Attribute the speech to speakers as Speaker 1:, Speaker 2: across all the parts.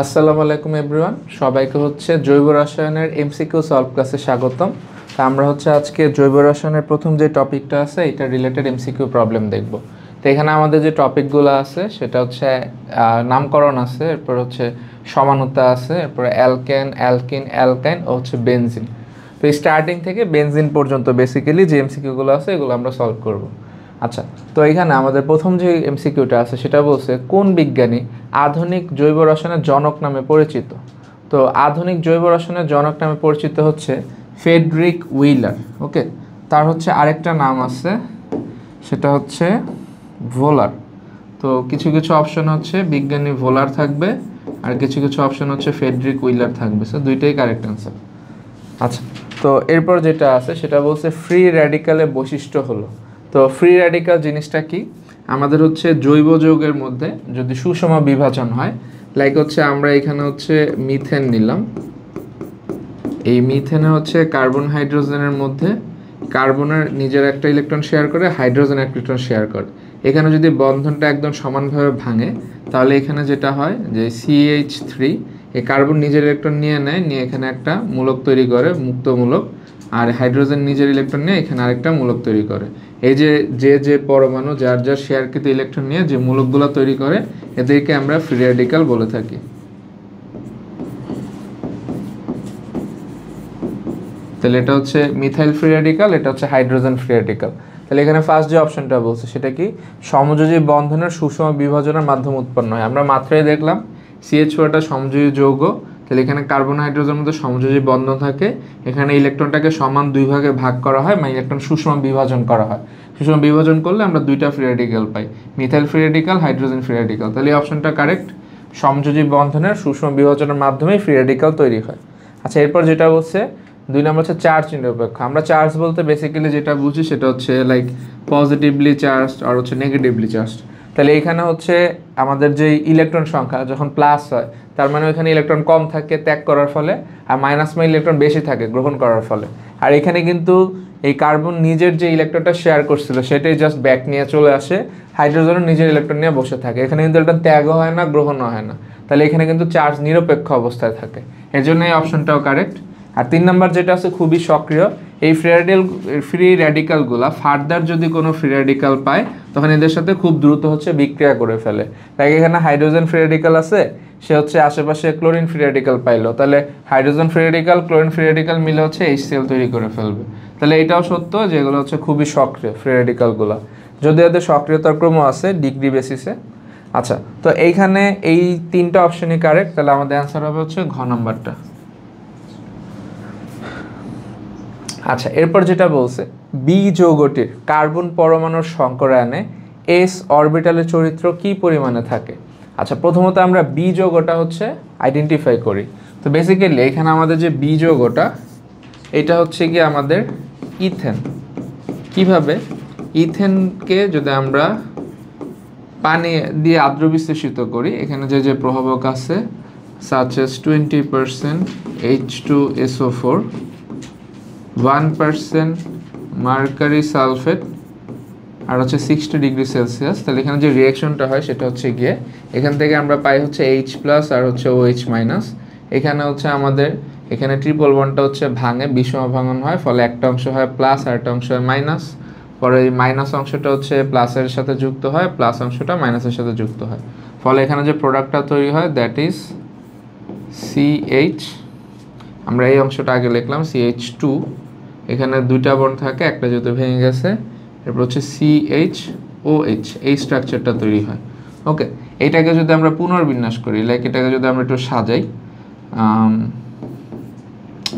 Speaker 1: আসসালামু আলাইকুম এভরিওয়ান, সবাইকে হচ্ছে জৈব রসায়নের এমসিকিউ সলভ ক্লাসে স্বাগতম। তো আমরা হচ্ছে আজকে জৈব রসায়নের প্রথম যে টপিকটা আছে এটা রিলেটেড এমসিকিউ প্রবলেম দেখব। তো এখানে আমাদের যে টপিকগুলো আছে সেটা হচ্ছে নামকরণ আছে, এরপর হচ্ছে সমানতা আছে, এরপর অ্যালকেন, অ্যালকিন, অ্যালকাইন ও হচ্ছে বেনজিন। তো স্টার্টিং থেকে বেনজিন পর্যন্ত বেসিক্যালি যে এমসিকিউগুলো আছে এগুলো আমরা সলভ করব। আচ্ছা, তো এখানে আমাদের প্রথম যে এমসিকিউটা আছে সেটা বলছে কোন বিজ্ঞানী আধুনিক জৈব রসায়নের জনক নামে পরিচিত। তো আধুনিক জৈব রসায়নের জনক নামে পরিচিত হচ্ছে ফ্রেডরিক উইলার। ওকে, তার হচ্ছে আরেকটা নাম আছে, সেটা হচ্ছে ভোলার। তো কিছু কিছু অপশন হচ্ছে বিজ্ঞানী ভোলার থাকবে, আর কিছু কিছু অপশন হচ্ছে ফ্রেডরিক উইলার থাকবে। সো দুইটাই কারেক্ট অ্যান্সার। আচ্ছা, তো এরপর যেটা আছে সেটা বলছে ফ্রি র্যাডিক্যালের বৈশিষ্ট্য হলো। তো ফ্রি র্যাডিক্যাল জিনিসটা কি? আমাদের হচ্ছে জৈব যৌগের মধ্যে যদি সুষম বিভাজন হয়, লাইক হচ্ছে আমরা এখানে হচ্ছে মিথেন নিলাম, এই মিথেনে হচ্ছে কার্বন হাইড্রোজেনের মধ্যে কার্বনের নিজের একটা ইলেকট্রন শেয়ার করে, হাইড্রোজেন একটা ইলেকট্রন শেয়ার করে। এখানে যদি বন্ধনটা একদম সমানভাবে ভাঙে তাহলে এখানে যেটা হয় যে CH3 এই কার্বন নিজের ইলেকট্রন নিয়ে নেয়, নিয়ে এখানে একটা মূলক তৈরি করে, মুক্ত মূলক, আর হাইড্রোজেন নিজের ইলেকট্রন নিয়ে এখানে আরেকটা মূলক তৈরি করে। এই যে যে যে পরমাণু যার যার শেয়ারকৃত ইলেকট্রন নিয়ে যে মূলকগুলো তৈরি করে এদেরকে আমরা ফ্রি র্যাডিক্যাল বলে থাকি। তাহলে এটা হচ্ছে মিথাইল ফ্রি র্যাডিক্যাল, এটা হচ্ছে হাইড্রোজেন ফ্রি র্যাডিক্যাল। তাহলে এখানে ফার্স্ট যে অপশনটা বলছে সেটা কি, সমযোজী বন্ধনের সুষম বিভাজনের মাধ্যমে উৎপন্ন হয়। আমরা মাত্রই দেখলাম CH4টা সমযোজী যৌগ, তাহলে এখানে কার্বন হাইড্রোজেনের মধ্যে সমযোজী বন্ধন থাকে, এখানে ইলেকট্রনটাকে সমান দুই ভাগে ভাগ করা হয়, মানে ইলেকট্রন সুষম বিভাজন করা হয়। সুষম বিভাজন করলে আমরা দুইটা ফ্রি র্যাডিক্যাল পাই, methyl free radical, hydrogen free radical. তাহলে এই অপশনটা কারেক্ট, সমযোজী বন্ধনের সুষম বিভাজনের মাধ্যমেই ফ্রি র্যাডিক্যাল তৈরি হয়। আচ্ছা, এরপর যেটা বলছে 2 নম্বর হচ্ছে চার্জ নিরপেক্ষ। আমরা চার্জ বলতে বেসিক্যালি যেটা বুঝি সেটা হচ্ছে লাইক পজিটিভলি চার্জড আর হচ্ছে নেগেটিভলি চার্জড। তাহলে এখানে হচ্ছে আমাদের যে ইলেকট্রন সংখ্যা যখন প্লাস হয় তার মানে ওইখানে ইলেকট্রন কম থাকে ত্যাগ করার ফলে, আর মাইনাস মানে ইলেকট্রন বেশি থাকে গ্রহণ করার ফলে। আর এখানে কিন্তু এই কার্বন নিজের যে ইলেকট্রনটা শেয়ার করছিল সেটাই জাস্ট ব্যাক নিয়ে চলে আসে, হাইড্রোজেনও নিজের ইলেকট্রন নিয়ে বসে থাকে, এখানে কিন্তু ইলেকট্রন ত্যাগও হয় না, গ্রহণও হয় না। তাহলে এখানে কিন্তু চার্জ নিরপেক্ষ অবস্থায় থাকে, এর জন্য এই অপশনটাও কারেক্ট। আর 3 নম্বর যেটা আছে খুবই সক্রিয়, এই ফ্রি র্যাডিক্যালগুলো ফার্দার যদি কোনো ফ্রি র্যাডিক্যাল পায় তখন এদের সাথে খুব দ্রুত হচ্ছে বিক্রিয়া করে ফেলে। তাই এখানে হাইড্রোজেন ফ্রি র্যাডিক্যাল আছে, সে হচ্ছে আশেপাশে ক্লোরিন ফ্রি র্যাডিক্যাল পাইলো, তাহলে hydrogen free radical chlorine free radical মিলে হচ্ছে HCl তৈরি করে ফেলবে। তাহলে এটাও সত্য যে এগুলো হচ্ছে খুবই সক্রিয় ফ্রি র্যাডিক্যালগুলো, যদি এদের সক্রিয়তার ক্রম আছে ডিগ্রি বেসিসে। আচ্ছা, তো এইখানে এই 3টা অপশনই কারেক্ট, তাহলে আমাদের অ্যান্সার হবে হচ্ছে ঘ নম্বরটা। আচ্ছা, এরপর যেটা বলছে বি যৌগটির কার্বন পরমাণুর সংকরায়নে S অরবিটালের চরিত্র কি পরিমাণে থাকে। আচ্ছা, প্রথমত আমরা বি যৌগটা হচ্ছে আইডেন্টিফাই করি। তো বেসিক্যালি এখানে আমাদের যে বি যৌগটা এটা হচ্ছে কি আমাদের ইথেন। কিভাবে? ইথেনকে যদি আমরা পানি দিয়ে আর্দ্র বিশ্লেষিত করি, এখানে যে যে প্রভাবক আছে such as 20% H2SO4, 1% mercury sulphate আর হচ্ছে 60 ডিগ্রি সেলসিয়াস, তাহলে এখানে যে রিয়াকশনটা হয় সেটা হচ্ছে গিয়ে এখান থেকে আমরা পাই হচ্ছে H+ আর হচ্ছে OH-। এখানে হচ্ছে আমাদের এখানে ট্রিপল বন্ডটা হচ্ছে ভাঙে, বিষম ভাঙন হয়, ফলে একটা অংশ হয় প্লাস আর একটা অংশ হয় মাইনাস। পরে এই মাইনাস অংশটা হচ্ছে প্লাসের সাথে যুক্ত হয়, প্লাস অংশটা মাইনাসের সাথে যুক্ত হয়, ফলে এখানে যে প্রোডাক্টটা তৈরি হয় দ্যাট ইজ CH। আমরা এই অংশটা আগে লিখলাম CH2, এখানে দুইটা বন্ড থাকে, একটা যেহেতু ভেঙে গেছে, এরপর হচ্ছে CHOH, এই স্ট্রাকচারটা তৈরি হয়। ওকে, এইটাকে যদি আমরা পুনর্বিন্যাস করি, লাইক এটাকে যদি আমরা একটু সাজাই,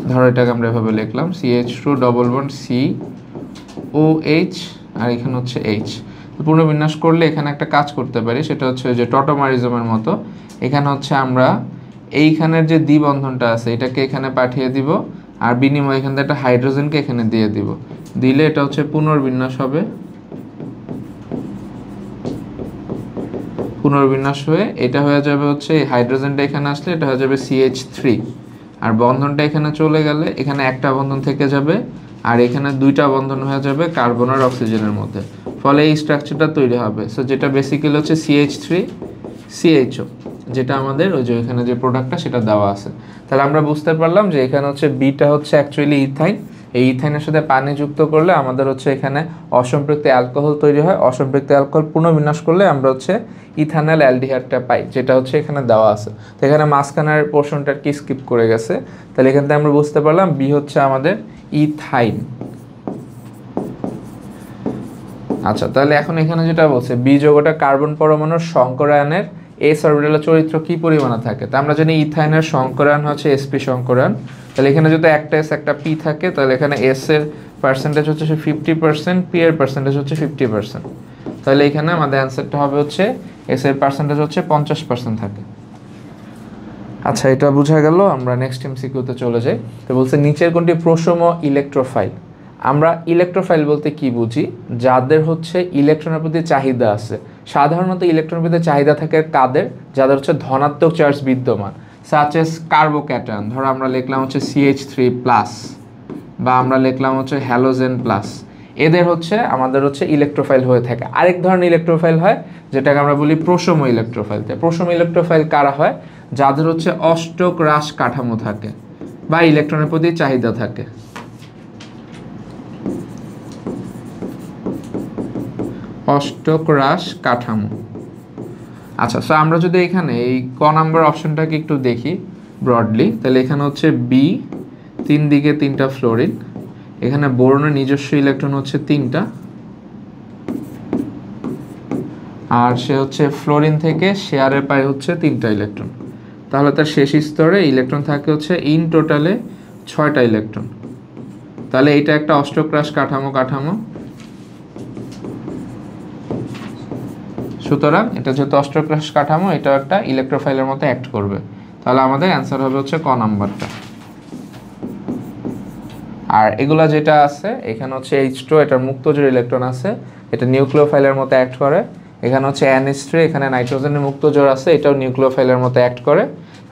Speaker 1: ধরো এটাকে আমরা এভাবে লিখলাম CH2 ডবল বন্ড COH আর এখানে হচ্ছে H। পুনর্বিন্যাস করলে এখানে একটা কাজ করতে পারি, সেটা হচ্ছে যে টটোমারিজমের মতো, এখানে হচ্ছে আমরা এইখানের যে দ্বিবন্ধনটা আছে এটাকে এখানে পাঠিয়ে দিব, আর বিনিময়ে এখান থেকে একটা হাইড্রোজেনকে এখানে দিয়ে দিব, দিলে এটা হচ্ছে পুনর্বিন্যাস হবে। পুনর্বিন্যাস হয়ে এটা হয়ে যাবে হচ্ছে এই হাইড্রোজেনটা এখানে আসলে এটা হয়ে যাবে CH3, আর বন্ধনটা এখানে চলে গেলে এখানে একটা বন্ধন থেকে যাবে, আর এখানে দুইটা বন্ধন হয়ে যাবে কার্বন আর অক্সিজেনের মধ্যে, ফলে এই স্ট্রাকচারটা তৈরি হবে। সো যেটা বেসিক্যালি হচ্ছে CH3 CHO। যেটা আমাদের ওই যে এখানে যে প্রোডাক্টটা সেটা দেওয়া আছে। তাহলে আমরা বুঝতে পারলাম যে এখানে হচ্ছে বিটা হচ্ছে অ্যাকচুয়ালি ইথাইন। এই ইথাইনের সাথে পানি যুক্ত করলে আমাদের হচ্ছে এখানে অসম্পৃক্ত অ্যালকোহল তৈরি হয়। অসম্পৃক্ত অ্যালকোহল পুনর্বিন্যাস করলে আমরা হচ্ছে ইথানল অ্যালডিহাইডটা পাই, যেটা হচ্ছে এখানে দেওয়া আছে। তো এখানে মাঝখানের পোর্শনটা কি স্কিপ করে গেছে, তাহলে এখান থেকে আমরা বুঝতে পারলাম বি হচ্ছে আমাদের ইথাইন। আচ্ছা, তাহলে এখন এখানে যেটা বলছে বি যৌগটা কার্বন পরমাণুর সংকরায়নের এস অরবিটালের চরিত্র কি পরিমাণে থাকে। তা আমরা জানি ইথাইনের সংকরায়ন হচ্ছে এসপি সংকরায়ন। তাহলে এখানে যদি একটা এস একটা পি থাকে, তাহলে এখানে এস এর পার্সেন্টেজ হচ্ছে 50%, পি এর পার্সেন্টেজ হচ্ছে 50%। তাহলে এখানে আমাদের অ্যান্সারটা হবে হচ্ছে এস এর পার্সেন্টেজ হচ্ছে 50% থাকে। আচ্ছা, এটা বোঝা গেল। আমরা নেক্সট এমসিকিউতে চলে যাই। তো বলছে নিচের কোনটি প্রশম ইলেকট্রোফাইল। আমরা ইলেকট্রোফাইল বলতে কি বুঝি? যাদের হচ্ছে ইলেকট্রনের প্রতি চাহিদা আছে। সাধারণত ইলেকট্রনের প্রতি চাহিদা থাকে কাদের? যাদের হচ্ছে ধনাত্মক চার্জ বিদ্যমান, সাচ এস কার্বোক্যাটায়ন। ধরো আমরা লিখলাম হচ্ছে CH3+, বা আমরা লিখলাম হচ্ছে হ্যালোজেন প্লাস। এদের হচ্ছে আমাদের হচ্ছে ইলেকট্রোফাইল হয়ে থাকে। আরেক ধরনের ইলেকট্রোফাইল হয় যেটাকে আমরা বলি প্রশম ইলেকট্রোফাইল। প্রশম ইলেকট্রোফাইল কারা হয়? যাদের হচ্ছে অষ্টক হ্রাস কাঠামো থাকে বা ইলেকট্রনের প্রতি চাহিদা থাকে। অষ্টক হ্রাস কাঠামো। আচ্ছা, সো আমরা যদি এখানে এই ক নাম্বার অপশনটাকে একটু দেখি ব্রডলি, তাহলে এখানে হচ্ছে বি, 3 দিকে 3টা ফ্লোরিন। এখানে বোরনের নিজস্ব ইলেকট্রন হচ্ছে 3টা, আর সে হচ্ছে ফ্লোরিন থেকে শেয়ারে পায় হচ্ছে 3টা ইলেকট্রন। তাহলে তার শেষ স্তরে ইলেকট্রন থাকে হচ্ছে ইন টোটালে 6টা ইলেকট্রন। তাহলে এটা একটা অষ্টক হ্রাস কাঠামো। সুতরাং এটা যেহেতু অষ্টক হ্রাস কাঠামো, এটা একটা ইলেকট্রোফাইলের মতো অ্যাক্ট করবে। তাহলে আমাদের অ্যান্সার হবে হচ্ছে ক নাম্বারটা। আর এগুলা যেটা আছে এখানে হচ্ছে H2, এটার মুক্তজোর ইলেকট্রন আছে, এটা নিউক্লিওফাইলের মতো অ্যাক্ট করে। এখানে হচ্ছে NH3, এখানে নাইট্রোজেনের মুক্তজোর আছে, এটাও নিউক্লিওফাইলের মতো অ্যাক্ট করে।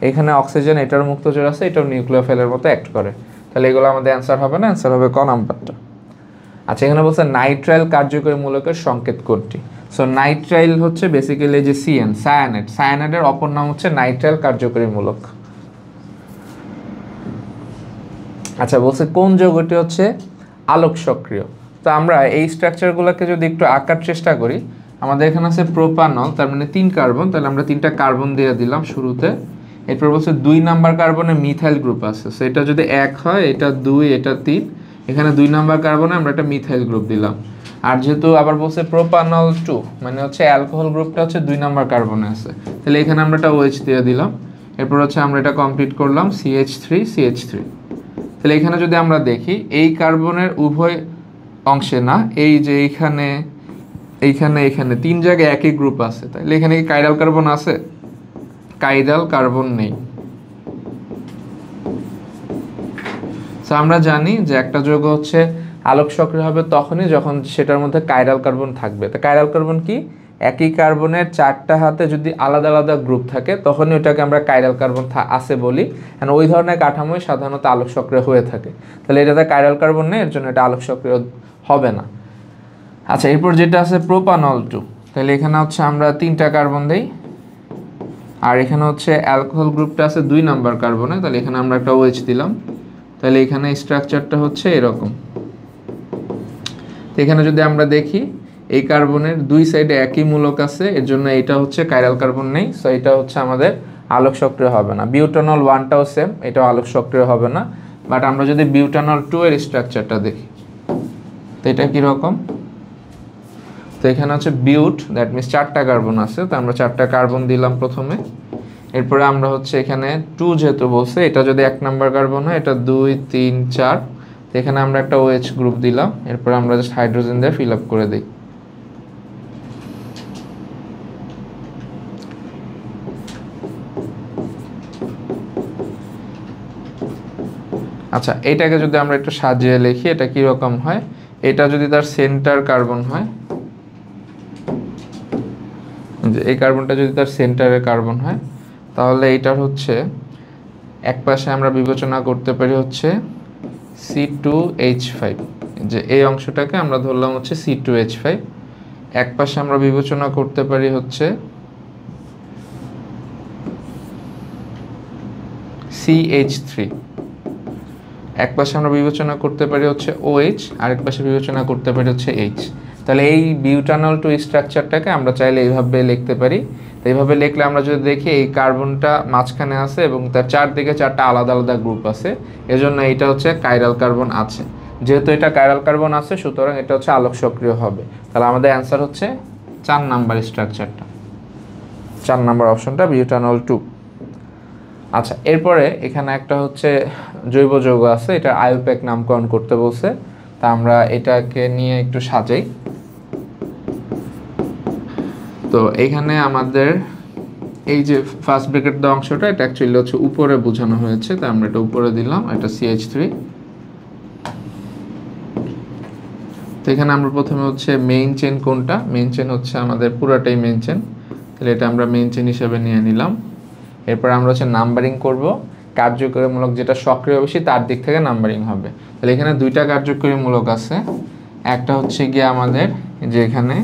Speaker 1: এখানে অক্সিজেন, এটার মুক্তজোর আছে, এটাও নিউক্লিওফাইলের মতো অ্যাক্ট করে। তাহলে এগুলো আমাদের অ্যান্সার হবে না, অ্যান্সার হবে ক নাম্বারটা। আচ্ছা, এখানে বলছে নাইট্রাইল কার্যকরী মূলকের সংকেত কোনটি। সো নাইট্রাইল হচ্ছে বেসিক্যালি যে CN, সায়ানাইড। সায়ানাইডের অপর নাম হচ্ছে নাইট্রাইল কার্যকরী মূলক। আচ্ছা, বলছে কোন যৌগটি হচ্ছে আলোক সক্রিয়। তো আমরা এই স্ট্রাকচারগুলোকে যদি একটু আঁকার চেষ্টা করি, আমাদের এখানে আছে প্রোপানল, তার মানে 3 কার্বন। তাহলে আমরা 3টা কার্বন দিয়ে দিলাম শুরুতে। এরপর বলছে 2 নাম্বার কার্বনে মিথাইল গ্রুপ আছে। সো এটা যদি 1 হয়, এটা 2, এটা 3। এখানে 2 নাম্বার কার্বনে আমরা একটা মিথাইল গ্রুপ দিলাম। আর যেহেতু আবার বলছে প্রোপানল 2, মানে হচ্ছে অ্যালকোহল গ্রুপটা হচ্ছে 2 নাম্বার কার্বনে আছে, তাহলে এখানে আমরা একটা OH দিয়ে দিলাম। এরপর হচ্ছে আমরা এটা কমপ্লিট করলাম CH3। তাহলে এখানে যদি আমরা দেখি এই কার্বনের উভয় অংশে না, এই যে এইখানে 3 জায়গায় একই গ্রুপ আছে, তাহলে এখানে কি কাইরাল কার্বন আছে? কাইরাল কার্বন নেই। তো আমরা জানি যে একটা যৌগ হচ্ছে আলোক সক্রিয় হবে তখনই যখন সেটার মধ্যে কাইরাল কার্বন থাকবে। তো কাইরাল কার্বন কি? একই কার্বনের 4টা হাতে যদি আলাদা আলাদা গ্রুপ থাকে তখনই ওটাকে আমরা কাইরাল কার্বন আছে বলি। কারণ ওই ধরনের কাঠামোই সাধারণত আলোক সক্রিয় হয়ে থাকে। তাহলে এটাতে কাইরাল কার্বন নেই, এর জন্য এটা আলোক সক্রিয় হবে না। আচ্ছা, এরপর যেটা আছে প্রোপানল 2, তাহলে এখানে হচ্ছে আমরা 3টা কার্বন দেই। আর এখানে হচ্ছে অ্যালকোহল গ্রুপটা আছে 2 নাম্বার কার্বনে, তাহলে এখানে আমরা একটা OH দিলাম। তাহলে এখানে স্ট্রাকচারটা হচ্ছে এরকম। তো এখানে যদি আমরা দেখি এই কার্বনের 2 সাইডে একই মূলক আছে, এর জন্য এটা হচ্ছে কাইরাল কার্বন নেই। সো এটা হচ্ছে আমাদের আলোক সক্রিয় হবে না। বিউটানল 1টাও সেম, এটাও আলোক সক্রিয় হবে না। বাট আমরা যদি বিউটানল 2 এর স্ট্রাকচারটা দেখি, তো এটা কীরকম? তো এখানে হচ্ছে বিউট, দ্যাট মিনস 4টা কার্বন আছে, তো আমরা 4টা কার্বন দিলাম প্রথমে। এরপরে আমরা হচ্ছে এখানে 2 যেহেতু বলছে, এটা যদি 1 নাম্বার কার্বন হয়, এটা 2, 3, 4। তো এখানে আমরা একটা OH গ্রুপ দিলাম। এরপরে আমরা জাস্ট হাইড্রোজেন দিয়ে ফিল আপ করে দিই। আচ্ছা, এটাকে যদি আমরা একটু সাজিয়ে লিখি, এটা কীরকম হয়? এটা যদি তার সেন্টার কার্বন হয়, যে এই কার্বনটা যদি তার সেন্টারের কার্বন হয়, তাহলে এইটার হচ্ছে এক পাশে আমরা বিবেচনা করতে পারি হচ্ছে C2H5, যে এই অংশটাকে আমরা ধরলাম হচ্ছে C2H5। এক পাশে আমরা বিবেচনা করতে পারি হচ্ছে CH3, এক পাশে আমরা বিবেচনা করতে পারি হচ্ছে OH, আরেক পাশে বিবেচনা করতে পারি হচ্ছে H। তাহলে এই বিউটানল 2 স্ট্রাকচারটাকে আমরা চাইলে এইভাবে লিখতে পারি। তো এইভাবে লিখলে আমরা যদি দেখি এই কার্বনটা মাঝখানে আছে এবং তার চারদিকে চারটা আলাদা আলাদা গ্রুপ আছে, এজন্য এটা হচ্ছে কাইরাল কার্বন আছে। যেহেতু এটা কাইরাল কার্বন আছে, সুতরাং এটা হচ্ছে আলোক সক্রিয় হবে। তাহলে আমাদের অ্যান্সার হচ্ছে 4 নাম্বার স্ট্রাকচারটা, 4 নাম্বার অপশনটা বিউটানল 2। আচ্ছা, এরপরে এখানে একটা হচ্ছে জৈব যৌগ আছে, এটা আইউপ্যাক নামকরণ করতে বলছে। তা আমরা এটাকে নিয়ে একটু সাজাই। তো এইখানে আমাদের এই যে ফার্স্ট ব্র্যাকেট দেওয়া অংশটা, এটা অ্যাকচুয়ালি হচ্ছে উপরে বোঝানো হয়েছে, তাই আমরা এটা উপরে দিলাম, এটা CH3। তো এখানে আমরা প্রথমে হচ্ছে মেইন চেন কোনটা, মেইন চেন হচ্ছে আমাদের পুরাটাই মেইন চেন, তাহলে এটা আমরা মেইন চেন হিসেবে নিয়ে নিলাম। এরপর আমরা হচ্ছে নাম্বারিং করব, কার্যকরীমূলক যেটা সক্রিয় বেশি তার দিক থেকে নাম্বারিং হবে। তাহলে এখানে দুইটা কার্যকরীমূলক আছে, একটা হচ্ছে গিয়ে আমাদের যে এখানে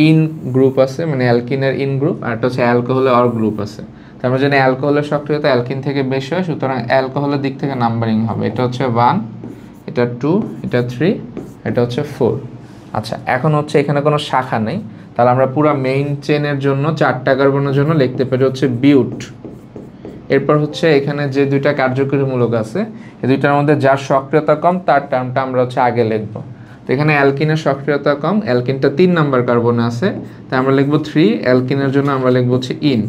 Speaker 1: ইন গ্রুপ আছে, মানে অ্যালকিনের ইন গ্রুপ, আর একটা হচ্ছে অ্যালকোহলের অর গ্রুপ আছে। তো আমরা জানি অ্যালকোহলের সক্রিয়তা অ্যালকিন থেকে বেশি হয়, সুতরাং অ্যালকোহলের দিক থেকে নাম্বারিং হবে। এটা হচ্ছে 1, এটা 2, এটা 3, এটা হচ্ছে 4। আচ্ছা, এখন হচ্ছে এখানে কোনো শাখা নেই, তাহলে আমরা পুরো মেইন চেনের জন্য 4টা কার্বনের জন্য লিখতে পারি হচ্ছে বিউট। এরপর হচ্ছে এখানে যে দুইটা কার্যকরীমূলক আছে, এই দুইটার মধ্যে যার সক্রিয়তা কম তার টার্মটা আমরা হচ্ছে আগে লিখব। তো এখানে অ্যালকিনের সক্রিয়তা কম, অ্যালকিনটা 3 নাম্বার কার্বনে আছে, তাই আমরা লিখব 3, অ্যালকিনের জন্য আমরা লিখব হচ্ছে ইন।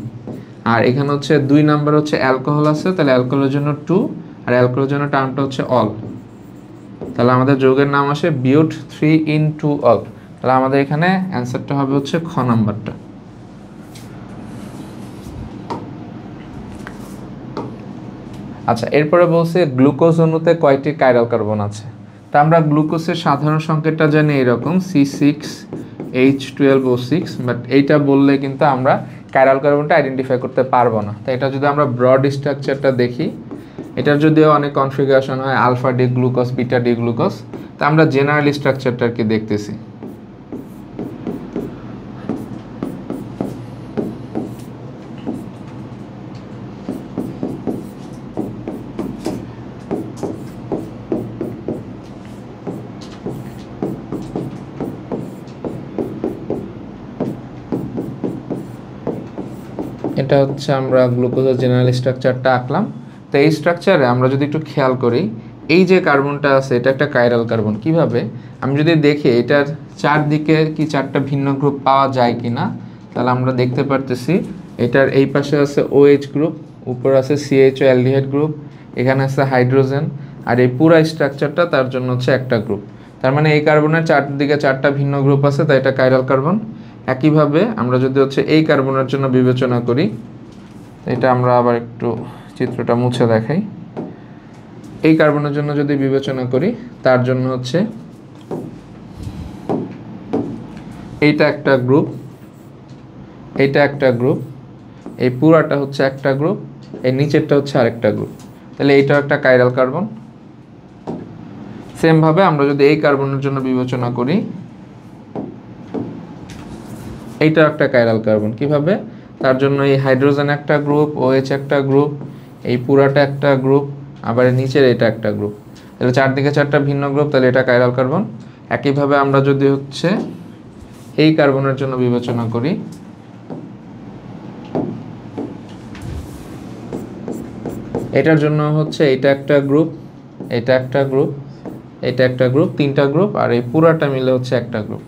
Speaker 1: আর এখানে হচ্ছে 2 নাম্বার হচ্ছে অ্যালকোহল আছে, তাহলে অ্যালকোহলের জন্য 2, আর অ্যালকোহলের জন্য টার্মটা হচ্ছে অল। তাহলে আমাদের যৌগের নাম আসে বিউট 3 in 2 অল। তাহলে আমাদের এখানে অ্যান্সারটা হবে হচ্ছে খ নাম্বারটা। আচ্ছা, এরপরে বলছে গ্লুকোজ অণুতে কয়টি কাইরাল কার্বন আছে। তা আমরা গ্লুকোজের সাধারণ সংকেতটা জানি এরকম C6H12O6, বাট এইটা বললে কিন্তু আমরা কাইরাল কার্বনটা আইডেন্টিফাই করতে পারবো না। তো এটা যদি আমরা ব্রড স্ট্রাকচারটা দেখি, এটার যদিও অনেক কনফিগারেশন হয়, alpha D glucose, beta D glucose, তা আমরা জেনারেল স্ট্রাকচারটা আর কি দেখতেছি। এটা হচ্ছে আমরা গ্লুকোজের জেনারেল স্ট্রাকচারটা আঁকলাম। তো এই স্ট্রাকচারে আমরা যদি একটু খেয়াল করি, এই যে কার্বনটা আছে এটা একটা কাইরাল কার্বন। কিভাবে, আমি যদি দেখি এটার চারদিকে কি 4টা ভিন্ন গ্রুপ পাওয়া যায় কি না, তাহলে আমরা দেখতে পারতেছি এটার এই পাশে আছে OH গ্রুপ, উপরে আছে CHO অ্যালডিহাইড গ্রুপ, এখানে আছে হাইড্রোজেন, আর এই পুরো স্ট্রাকচারটা তার জন্য হচ্ছে একটা গ্রুপ। তার মানে এই কার্বনের চারদিকে 4টা ভিন্ন গ্রুপ আছে, তাই এটা কাইরাল কার্বন। একইভাবে আমরা যদি হচ্ছে এই কার্বনের জন্য বিবেচনা করি, এটা আমরা আবার একটু চিত্রটা মুছে দেখাই। এই কার্বনের জন্য যদি বিবেচনা করি, তার জন্য হচ্ছে এইটা একটা গ্রুপ, এইটা একটা গ্রুপ, এই পুরাটা হচ্ছে একটা গ্রুপ, এই নিচেরটা হচ্ছে আরেকটা গ্রুপ। তাহলে এইটাও একটা কাইরাল কার্বন। সেমভাবে আমরা যদি এই কার্বনের জন্য বিবেচনা করি, এইটা একটা কাইরাল কার্বন। কিভাবে, তার জন্য এই হাইড্রোজেন একটা গ্রুপ, OH একটা গ্রুপ, এই পুরাটা একটা গ্রুপ, আবার নিচের এটা একটা গ্রুপ। তাহলে চারদিকে 4টা ভিন্ন গ্রুপ, তাহলে এটা কাইরাল কার্বন। একইভাবে আমরা যদি হচ্ছে এই কার্বনের জন্য বিবেচনা করি, এটার জন্য হচ্ছে এটা একটা গ্রুপ, এটা একটা গ্রুপ, এটা একটা গ্রুপ, 3টা গ্রুপ, আর এই পুরাটা মিলে হচ্ছে একটা গ্রুপ।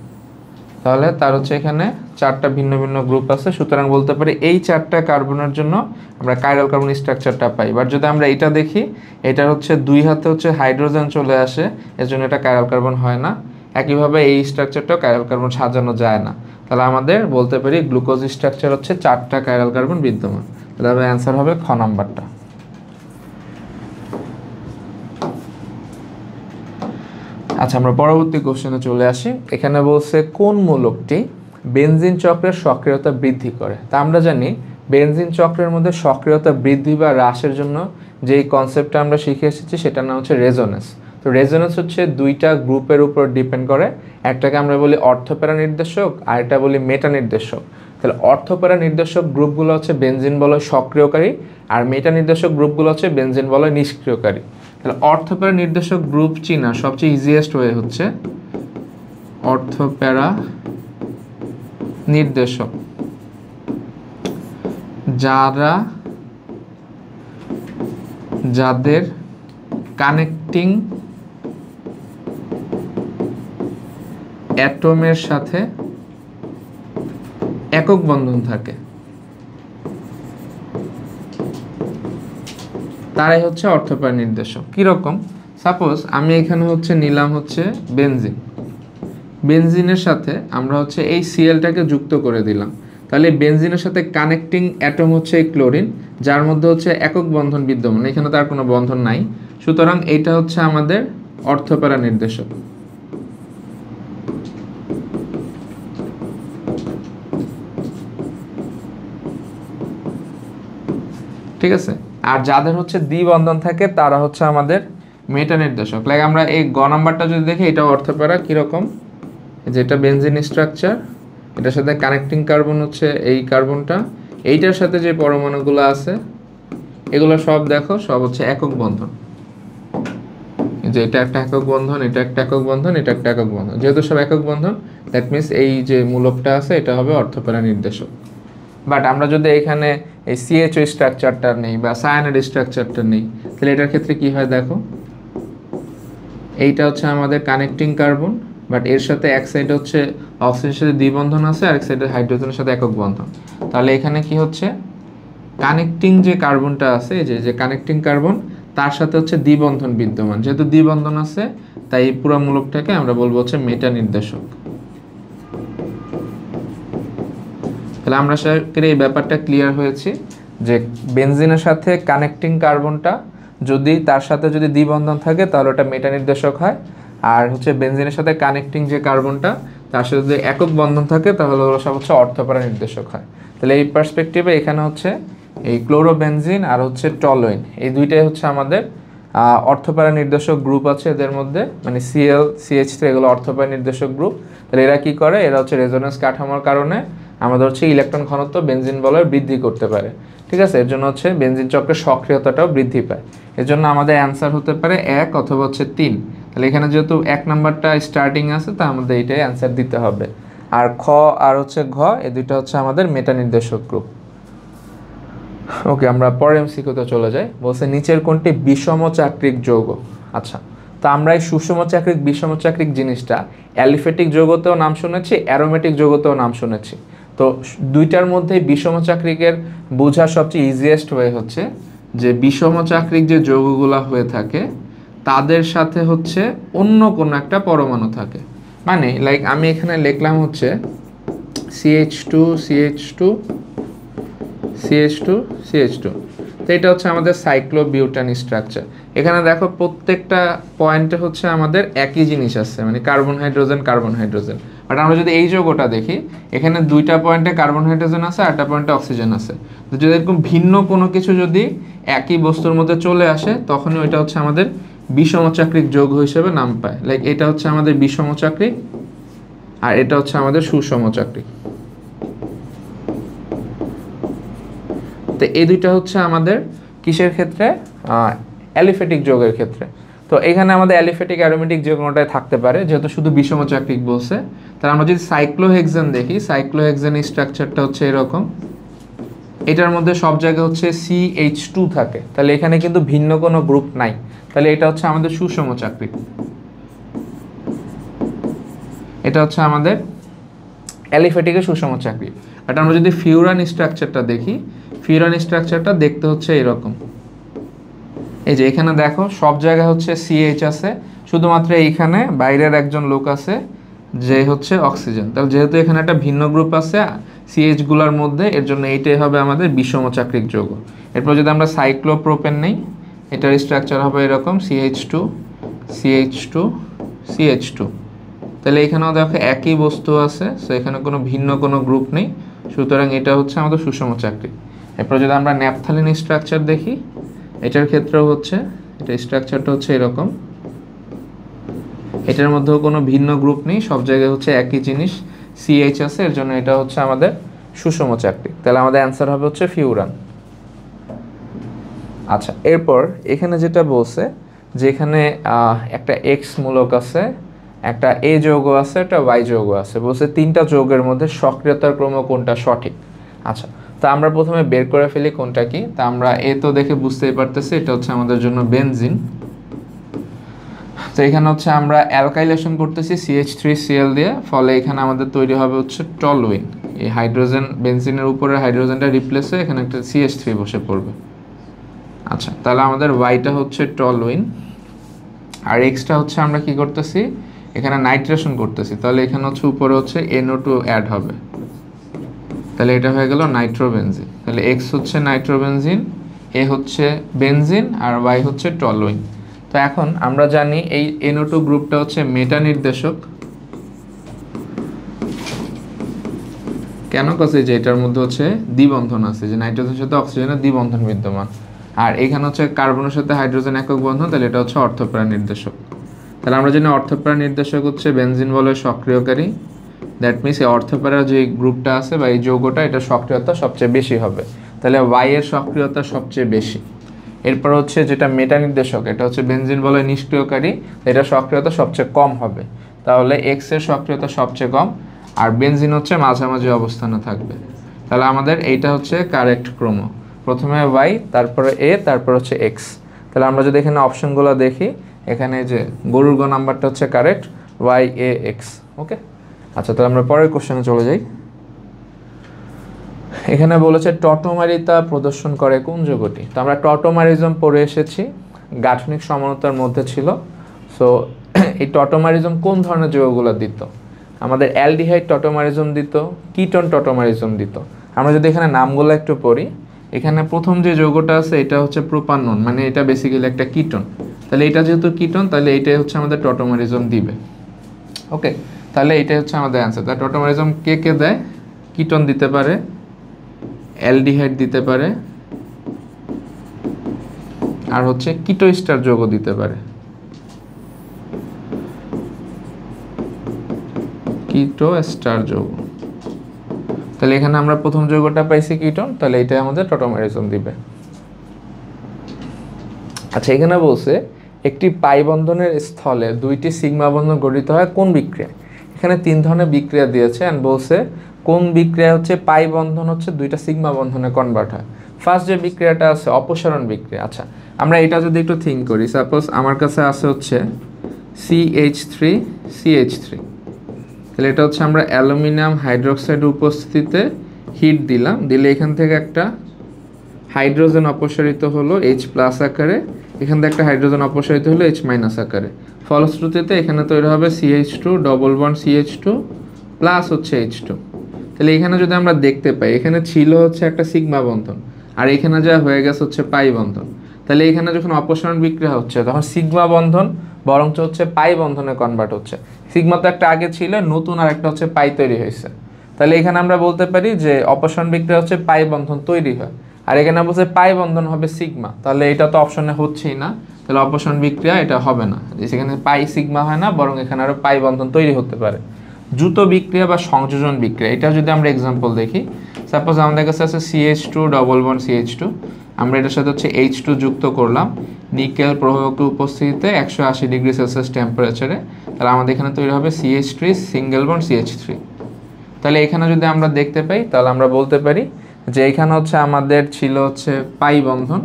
Speaker 1: তাহলে তার হচ্ছে এখানে 4টা ভিন্ন ভিন্ন গ্রুপ আছে, সুতরাং বলতে পারি এই 4টা কার্বনের জন্য আমরা কাইরাল কার্বন স্ট্রাকচারটা পাই। এবার যদি আমরা এটা দেখি, এটার হচ্ছে 2 হাতে হচ্ছে হাইড্রোজেন চলে আসে, এর জন্য এটা কাইরাল কার্বন হয় না। একইভাবে এই স্ট্রাকচারটাও কাইরাল কার্বন সাজানো যায় না। তাহলে আমাদের বলতে পারি গ্লুকোজ স্ট্রাকচার হচ্ছে 4টা কাইরাল কার্বন বিদ্যমান। তাহলে অ্যান্সার হবে খ নাম্বারটা। আচ্ছা, আমরা পরবর্তী কোশ্চেনে চলে আসি। এখানে বলছে কোন মূলকটি বেনজিন চক্রের সক্রিয়তা বৃদ্ধি করে। তা আমরা জানি বেনজিন চক্রের মধ্যে সক্রিয়তা বৃদ্ধি বা হ্রাসের জন্য যেই কনসেপ্টটা আমরা শিখে এসেছি সেটার নাম হচ্ছে রেজোনেন্স। তো রেজোনেন্স হচ্ছে 2টা গ্রুপের উপর ডিপেন্ড করে, একটাকে আমরা বলি অর্থপ্যারা নির্দেশক আর একটা বলি মেটা নির্দেশক। তাহলে অর্থপ্যারা নির্দেশক গ্রুপগুলো হচ্ছে বেনজিন বলয় সক্রিয়কারী, আর মেটা নির্দেশক গ্রুপগুলো হচ্ছে বেনজিন বলয় নিষ্ক্রিয়কারী। তাহলে অর্থপ্যারা নির্দেশক গ্রুপ চিনা সবচেয়ে ইজিয়েস্ট ওয়ে হচ্ছে অর্থপ্যারা নির্দেশক যাদের কানেক্টিং অ্যাটমের সাথে একক বন্ধন থাকে তারাই হচ্ছে অর্থপ্যারা নির্দেশক। কিরকম? সাপোজ আমি এখানে হচ্ছে নিলাম হচ্ছে বেনজিনের সাথে আমরা হচ্ছে এই সিএলটাকে যুক্ত করে দিলাম, তাহলে বেনজিনের সাথে কানেক্টিং অ্যাটম হচ্ছে এই ক্লোরিন, যার মধ্যে হচ্ছে একক বন্ধন বিদ্যমান, এখানে তার কোনো বন্ধন নাই, সুতরাং এইটা হচ্ছে আমাদের অর্থপ্যারা নির্দেশক। ঠিক আছে, আর যাদের হচ্ছে দ্বিবন্ধন থাকে তারা হচ্ছে আমাদের মেটা নির্দেশক। লাইক আমরা এই গ নাম্বারটা যদি দেখি, এটা অর্থপ্যারা কিরকম, যেটা বেনজিন স্ট্রাকচার, এটার সাথে কানেক্টিং কার্বন হচ্ছে এই কার্বনটা, এইটার সাথে যে পরমাণুগুলো আছে এগুলো সব দেখো সব হচ্ছে একক বন্ধন, যে এটা একটা একক বন্ধন, এটা একটা একক বন্ধন, এটা একটা একক বন্ধন, যেহেতু সব একক বন্ধন দ্যাট মিনস এই যে মূলকটা আছে এটা হবে অর্থপ্যারা নির্দেশক। বাট আমরা যদি এখানে এই সিএইচও স্ট্রাকচারটা নেই বা সায়ানাইড স্ট্রাকচারটা নেই, তাহলে এটার ক্ষেত্রে কি হয় দেখো, এইটা হচ্ছে আমাদের কানেক্টিং কার্বন, বাট এর সাথে এক সাইডে হচ্ছে অক্সিজেনের সাথে দ্বিবন্ধন আছে, আর এক সাইডে হাইড্রোজেনের সাথে একক বন্ধন। তাহলে এখানে কি হচ্ছে, কানেক্টিং যে কার্বনটা আছে, এই যে কানেক্টিং কার্বন তার সাথে হচ্ছে দ্বিবন্ধন বিদ্যমান, যেহেতু দ্বিবন্ধন আছে তাই পুরো মূলকটাকে আমরা বলবো হচ্ছে মেটা নির্দেশক। তাহলে আমরা আশা এই ব্যাপারটা ক্লিয়ার হয়েছে যে বেনজিনের সাথে কানেক্টিং কার্বনটা যদি তার সাথে যদি দ্বিবন্ধন থাকে তাহলে ওটা মেটা নির্দেশক হয়, আর হচ্ছে বেনজিনের সাথে কানেক্টিং যে কার্বনটা তার সাথে যদি একক বন্ধন থাকে তাহলে ওরা সব হচ্ছে অর্থপ্যারা নির্দেশক হয়। তাহলে এই পার্সপেক্টিভে এখানে হচ্ছে এই ক্লোরোবেনজিন আর হচ্ছে টলুইন এই দুইটাই হচ্ছে আমাদের অর্থপ্যারা নির্দেশক গ্রুপ আছে এদের মধ্যে, মানে CH3 এগুলো অর্থপ্যারা নির্দেশক গ্রুপ। তাহলে এরা কি করে, এরা হচ্ছে রেজোনেন্স কাঠামোর কারণে আমাদের হচ্ছে ইলেকট্রন ঘনত্ব বেনজিন বলয় বৃদ্ধি করতে পারে। ঠিক আছে, এর জন্য হচ্ছে বেনজিন চক্রের সক্রিয়তাটাও বৃদ্ধি পায়। এর জন্য আমাদের অ্যান্সার হতে পারে 1 অথবা হচ্ছে 3। তাহলে এখানে যেহেতু 1 নাম্বারটা স্টার্টিং আছে তা আমাদের এইটাই অ্যান্সার দিতে হবে। আর খ আর হচ্ছে ঘ এই দুইটা হচ্ছে আমাদের মেটা নির্দেশক গ্রুপ। ওকে, আমরা পরের এমসিকিউতে চলে যাই। বলছে নিচের কোনটি বিষম চাক্রিক যৌগ? আচ্ছা, তো আমরা এই সুষম চাক্রিক বিষম চাক্রিক জিনিসটা অ্যালিফেটিক যৌগতেও নাম শুনেছি, অ্যারোমেটিক যৌগতেও নাম শুনেছি। তো দুইটার মধ্যে বিষম চাক্রিকের বোঝার সবচেয়ে ইজিয়েস্ট ওয়ে হচ্ছে যে বিষম চাক্রিক যে যৌগগুলো হয়ে থাকে তাদের সাথে হচ্ছে অন্য কোনো একটা পরমাণু থাকে। মানে লাইক আমি এখানে লিখলাম হচ্ছে CH2 CH2 CH2 CH2, তো এটা হচ্ছে আমাদের সাইক্লোবিউটান স্ট্রাকচার। এখানে দেখো প্রত্যেকটা পয়েন্টে হচ্ছে আমাদের একই জিনিস আছে, মানে carbon hydrogen carbon hydrogen. But আমরা যদি এই যৌগটা দেখি, এখানে দুইটা পয়েন্টে কার্বন হাইড্রোজেন আছে, আরেকটা পয়েন্টে অক্সিজেন আছে। তো যদি এরকম ভিন্ন কোনো কিছু যদি একই বস্তুর মধ্যে চলে আসে তখনই ওইটা হচ্ছে আমাদের বিষমচাক্রিক যৌগ হিসেবে নাম পায়। লাইক এটা হচ্ছে আমাদের বিষমচাক্রিক আর এটা হচ্ছে আমাদের সুষমচাক্রিক। তো এই দুইটা হচ্ছে আমাদের কিসের ক্ষেত্রে, অ্যালিফেটিক যৌগের ক্ষেত্রে। তো এখানে আমাদের অ্যালিফেটিক অ্যারোমেটিক যে কোনোটাই থাকতে পারে, যেহেতু শুধু বিষমচাক্রিক বলছে। তাহলে আমরা যদি সাইক্লোহেক্সেন দেখি, সাইক্লোহেক্সেনের স্ট্রাকচারটা হচ্ছে এরকম, এটার মধ্যে সব জায়গায় হচ্ছে CH2 থাকে, তাহলে এখানে কিন্তু ভিন্ন কোনো গ্রুপ নাই, তাহলে এটা হচ্ছে আমাদের সুষমচাক্রিক। এটা হচ্ছে আমাদের অ্যালিফেটিকের সুষমচাক্রিক। বাট আমরা যদি ফিউরান স্ট্রাকচারটা দেখি, ফিউরান স্ট্রাকচারটা দেখতে হচ্ছে এরকম, এই যে এখানে দেখো সব জায়গায় হচ্ছে CH আছে, শুধুমাত্র এইখানে বাইরের একজন লোক আছে যে হচ্ছে অক্সিজেন। তাহলে যেহেতু এখানে একটা ভিন্ন গ্রুপ আছে CH গুলার মধ্যে, এর জন্য এইটাই হবে আমাদের বিষমচাক্রিক যৌগ। এরপর যদি আমরা সাইক্লোপ্রোপেন নেই, এটার স্ট্রাকচার হবে এরকম CH2 CH2 CH2। তাহলে এখানেও দেখো একই বস্তু আছে, সো এখানে কোনো ভিন্ন কোনো গ্রুপ নেই, সুতরাং এটা হচ্ছে আমাদের সুষমচাক্রিক। এরপর যদি আমরা ন্যাপথালিন স্ট্রাকচার দেখি, এটার ক্ষেত্রেও হচ্ছে এটা স্ট্রাকচারটা হচ্ছে এরকম, এটার মধ্যেও কোনো ভিন্ন গ্রুপ নেই, সব জায়গায় হচ্ছে একই জিনিস CH আছে, এর জন্য এটা হচ্ছে আমাদের সুষম চাকতিক। তাহলে আমাদের অ্যান্সার হবে হচ্ছে ফিউরান। আচ্ছা, এরপর এখানে যেটা বলছে যে এখানে একটা এক্স মূলক আছে, একটা এ যৌগ আছে, একটা ওয়াই যৌগ আছে, বলছে তিনটা যৌগের মধ্যে সক্রিয়তার ক্রম কোনটা সঠিক। আচ্ছা, তা আমরা প্রথমে বের করে ফেলি কোনটা কি। তা আমরা এ তো দেখে বুঝতেই পারতেছি এটা হচ্ছে আমাদের জন্য বেনজিন। তো এখানে হচ্ছে আমরা অ্যালকাইলেশন করতেছি CH3Cl দিয়ে, ফলে এখানে আমাদের তৈরি হবে হচ্ছে টলুইন। এই হাইড্রোজেন বেনজিনের উপরে হাইড্রোজেনটা রিপ্লেস হয়ে এখানে একটা CH3 বসে পড়বে। আচ্ছা, তাহলে আমাদের ওয়াইটা হচ্ছে টলুইন, আর এক্সটা হচ্ছে আমরা কি করতেছি, এখানে নাইট্রেশন করতেছি, তাহলে এখানে হচ্ছে উপরে হচ্ছে NO2 অ্যাড হবে, তাহলে এটা হয়ে গেল নাইট্রোবেনজিন। তাহলে এক্স হচ্ছে নাইট্রোবেনজিন, এ হচ্ছে বেনজিন, আর ওয়াই হচ্ছে টলুইন। তো এখন আমরা জানি এই NO2 গ্রুপটা হচ্ছে মেটা নির্দেশক। কেন? কাছে যে এটার মধ্যে হচ্ছে দ্বিবন্ধন আছে, যে নাইট্রোজেনের সাথে অক্সিজেনের দ্বিবন্ধন বিদ্যমান, আর এখানে হচ্ছে কার্বনের সাথে হাইড্রোজেন একক বন্ধন, তাহলে এটা হচ্ছে অর্থপ্রাণ নির্দেশক। তাহলে আমরা জানি অর্থপ্রাণ নির্দেশক হচ্ছে বেনজিন বলয় সক্রিয়কারী। দ্যাট মিনস এই অর্থপ্যারা যে গ্রুপটা আছে বা এই যৌগটা, এটা সক্রিয়তা সবচেয়ে বেশি হবে, তাহলে ওয়াই এর সক্রিয়তা সবচেয়ে বেশি। এরপর হচ্ছে যেটা মেটা নির্দেশক, এটা হচ্ছে বেনজিন বলয় নিষ্ক্রিয়কারী, এটা সক্রিয়তা সবচেয়ে কম হবে, তাহলে এক্স এর সক্রিয়তা সবচেয়ে কম, আর বেনজিন হচ্ছে মাঝামাঝি অবস্থানে থাকবে। তাহলে আমাদের এইটা হচ্ছে কারেক্ট ক্রম, প্রথমে ওয়াই, তারপরে এ, তারপর হচ্ছে এক্স। তাহলে আমরা যদি এখানে অপশনগুলো দেখি, এখানে যে গরুর গ নাম্বারটা হচ্ছে কারেক্ট, ওয়াই এ এক্স। ওকে, আচ্ছা, তাহলে আমরা পরের কোশ্চেনে চলে যাই। এখানে বলেছে টটোমারিতা প্রদর্শন করে কোন যৌগটি। তো আমরা টটোমারিজম পড়ে এসেছি, গাঠনিক সমানতার মধ্যে ছিল। সো এই টটোমারিজম কোন ধরনের যৌগগুলো দিত? আমাদের অ্যালডিহাইড টটোমারিজম দিত, কিটোন টটোমারিজম দিত। আমরা যদি এখানে নামগুলো একটু পড়ি, এখানে প্রথম যে যৌগটা আছে এটা হচ্ছে প্রোপানন, মানে এটা বেসিক্যালি একটা কিটোন। তাহলে এটা যেহেতু কিটোন, তাহলে এইটাই হচ্ছে আমাদের টটোমারিজম দিবে। ওকে, তাহলে এইটাই হচ্ছে আমাদের অ্যান্সার। তাহলে টটোমারিজম কে কে দেয়? কিটোন দিতে পারে, অ্যালডিহাইড দিতে পারে, আর হচ্ছে কিটোস্টার যৌগ দিতে পারে। কিটোস্টার যৌগ। তাহলে এখানে আমরা প্রথম যৌগটা পাইছি কিটোন, তাহলে এটাই আমাদের টটোমারিজম দিবে। আচ্ছা, এখানে বলছে একটি পাই বন্ধনের স্থলে দুইটি সিগমা বন্ধন গঠিত হয় কোন বিক্রিয়ায়। এখানে তিন ধরনের বিক্রিয়া দিয়েছে, এন্ড বলছে কোন বিক্রিয়া হচ্ছে পাই বন্ধন হচ্ছে দুইটা সিগমা বন্ধনে কনভার্ট হয়। ফার্স্ট যে বিক্রিয়াটা আছে অপসারণ বিক্রিয়া। আচ্ছা, আমরা এটা যদি একটু থিঙ্ক করি, সাপোজ আমার কাছে আছে হচ্ছে CH3CH3, তাহলে এটা হচ্ছে আমরা অ্যালুমিনিয়াম হাইড্রোক্সাইডের উপস্থিতিতে হিট দিলাম, দিলে এখান থেকে একটা হাইড্রোজেন অপসারিত হলো H+ আকারে, এখান থেকে একটা হাইড্রোজেন অপসারিত হলো H- আকারে, ফলশ্রুতিতে এখানে তৈরি হবে CH2 double bond CH2 plus হচ্ছে H2। তাহলে এখানে যদি আমরা দেখতে পাই, এখানে ছিল হচ্ছে একটা সিগমা বন্ধন, আর এখানে যা হয়ে গেছে হচ্ছে পাই বন্ধন। তাহলে এখানে যখন অপসারণ বিক্রিয়া হচ্ছে, তখন সিগমা বন্ধন বরঞ্চ হচ্ছে পাই বন্ধনে কনভার্ট হচ্ছে। সিগমা তো একটা আগে ছিল, নতুন আর একটা হচ্ছে পাই তৈরি হয়েছে। তাহলে এখানে আমরা বলতে পারি যে অপসারণ বিক্রিয়া হচ্ছে পাই বন্ধন তৈরি হয়, আর এখানে বলছে পাই বন্ধন হবে সিগমা, তাহলে এটা তো অপশনে হচ্ছেই না, তাহলে অপসারণ বিক্রিয়া এটা হবে না, সেখানে পাই সিগমা হয় না, বরং এখানে আরো পাই বন্ধন তৈরি হতে পারে। দ্রুত বিক্রিয়া বা সংযোজন বিক্রিয়া, এটা যদি আমরা এক্সাম্পল দেখি, সাপোজ আমাদের কাছে আছে CH2 ডবল বন্ড CH2, আমরা এটার সাথে হচ্ছে H2 যুক্ত করলাম নিকেল প্রবাহকের উপস্থিতিতে 180 ডিগ্রি সেলসিয়াস টেম্পারেচারে, তাহলে আমাদের এখানে তৈরি হবে CH3 সিঙ্গেল বন্ড CH3। তাহলে এখানে যদি আমরা দেখতে পাই, তাহলে আমরা বলতে পারি যে এখানে হচ্ছে আমাদের ছিল হচ্ছে পাই বন্ধন,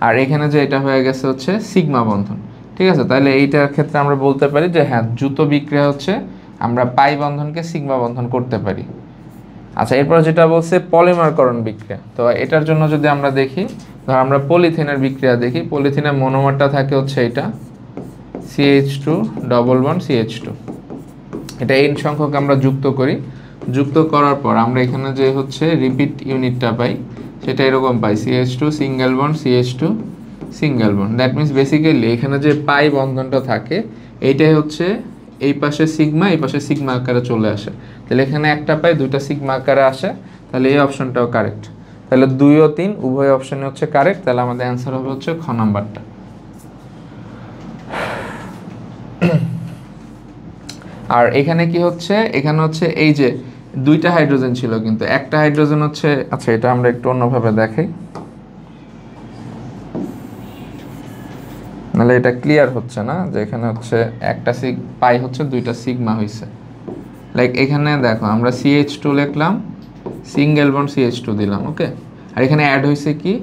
Speaker 1: আর এখানে যে এটা হয়ে গেছে হচ্ছে সিগমা বন্ধন। ঠিক আছে, তাহলে এইটার ক্ষেত্রে আমরা বলতে পারি যে হ্যাঁ, দ্রুত বিক্রিয়া হচ্ছে আমরা পাই বন্ধনকে সিগমা বন্ধন করতে পারি। আচ্ছা, এরপর যেটা বলছে পলিমারকরণ বিক্রিয়া, তো এটার জন্য যদি আমরা দেখি, ধর আমরা পলিথিনের বিক্রিয়া দেখি, পলিথিনের মনোমারটা থাকে হচ্ছে এটা CH2 ডবল বন্ড CH2, এটা n সংখ্যক আমরা যুক্ত করি, যুক্ত করার পর আমরা এখানে যে হচ্ছে রিপিট ইউনিটটা পাই, সেটা এরকম পাই CH2 single bond CH2 single bond. That means basically এখানে যে পাই বন্ধনটা থাকে, এইটাই হচ্ছে এই পাশে সিগমা, এই পাশে সিগমা আকারে চলে আসে, তাহলে এখানে একটা পাই দুইটা সিগমা আকারে আসে, তাহলে এই অপশনটাও কারেক্ট। তাহলে 2 ও 3 উভয় অপশনে হচ্ছে কারেক্ট, তাহলে আমাদের অ্যান্সার হবে হচ্ছে খ নাম্বারটা। আর এখানে কি হচ্ছে, এখানে হচ্ছে এই যে দুইটা হাইড্রোজেন ছিল, কিন্তু একটা হাইড্রোজেন হচ্ছে, আচ্ছা এটা আমরা একটু অন্যভাবে দেখাই, নাহলে এটা ক্লিয়ার হচ্ছে না যে এখানে হচ্ছে একটা পাই হচ্ছে দুইটা সিগমা হয়েছে। লাইক এখানে দেখো আমরা CH2 লিখলাম, সিঙ্গেল বন্ড CH2 দিলাম, ওকে। আর এখানে অ্যাড হয়েছে কি,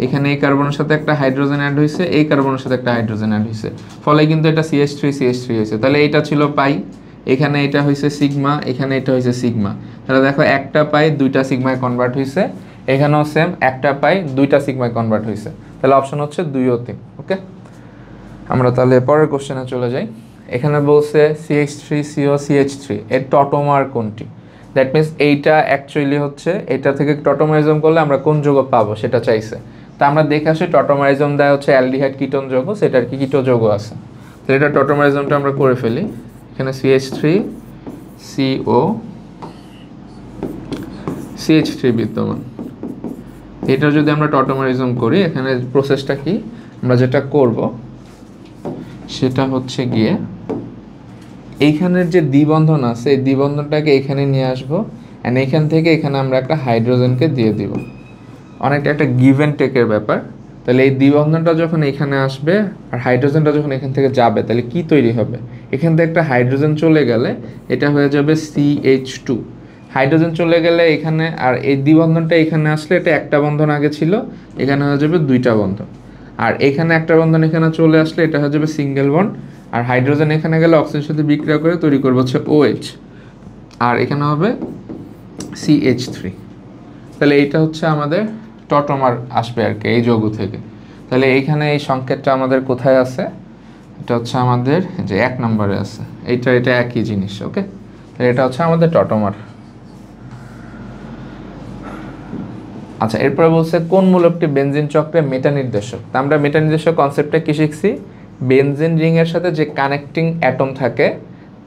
Speaker 1: এখানে এই কার্বনের সাথে একটা হাইড্রোজেন অ্যাড হয়েছে, এই কার্বনের সাথে একটা হাইড্রোজেন অ্যাড হয়েছে, ফলে কিন্তু এটা CH3 হয়েছে। তাহলে এটা ছিল পাই, এখানে এটা হয়েছে সিগমা, এখানে এটা হয়েছে সিগমা। তাহলে দেখো একটা পাই দুইটা সিগমায় কনভার্ট হয়েছে, এখানেও সেম একটা পাই দুইটা সিগমায় কনভার্ট হয়েছে। তাহলে অপশন হচ্ছে 2 ও 3, ওকে। আমরা তাহলে পরের কোশ্চেনে চলে যাই। এখানে বলছে CH3COCH3 এর টটোমার কোনটি? দ্যাট মিনস এইটা অ্যাকচুয়ালি হচ্ছে, এটা থেকে টটোমারিজম করলে আমরা কোন যৌগ পাবো সেটা চাইছে। তা আমরা দেখে আসি টটোমারিজম দেয় হচ্ছে অ্যালডিহাইড কিটোন যৌগ, সেটার কি কিটো যৌগ আছে। তো এটা টটোমারিজমটা আমরা করে ফেলি। এখানে CH3CO CH3 বিদ্যমান, এটা যদি আমরা টটোমারিজম করি, এখানে প্রসেসটা কি, আমরা যেটা করব সেটা হচ্ছে গিয়ে এইখানের যে দ্বিবন্ধন আছে এই দ্বিবন্ধনটাকে এখানে নিয়ে আসবো, অ্যান্ড এখান থেকে এখানে আমরা একটা হাইড্রোজেনকে দিয়ে দিব। অনেকটা একটা গিভ অ্যান্ড টেকের ব্যাপার। তাহলে এই দ্বিবন্ধনটা যখন এখানে আসবে আর হাইড্রোজেনটা যখন এখান থেকে যাবে, তাহলে কি তৈরি হবে, এখান থেকে একটা হাইড্রোজেন চলে গেলে এটা হয়ে যাবে CH2। হাইড্রোজেন চলে গেলে এখানে, আর এই দ্বিবন্ধনটা এখানে আসলে এটা একটা বন্ধন আগে ছিল, এখানে হয়ে যাবে দুইটা বন্ধন। আর এখানে একটা বন্ধন এখানে চলে আসলে এটা হয়ে যাবে সিঙ্গেল বন্ড। আর হাইড্রোজেন এখানে গেলে অক্সিজেনের সাথে বিক্রিয়া করে তৈরি করবে হচ্ছে OH, আর এখানে হবে CH3। তাহলে এইটা হচ্ছে আমাদের টটোমার আসবে আর কি এই যৌগ থেকে। তাহলে এইখানে এই সংকেতটা আমাদের কোথায় আছে, এটা হচ্ছে আমাদের যে 1 নম্বরে আছে, এটা একই জিনিস, ওকে। তাহলে এটা হচ্ছে আমাদের টটোমার। আচ্ছা, এরপরে বলছে কোন মূলকটি বেনজিন চক্রে মেটা নির্দেশক। তা আমরা মেটা নির্দেশক কনসেপ্টটা কি শিখছি, বেনজিন রিং এর সাথে যে কানেক্টিং অ্যাটম থাকে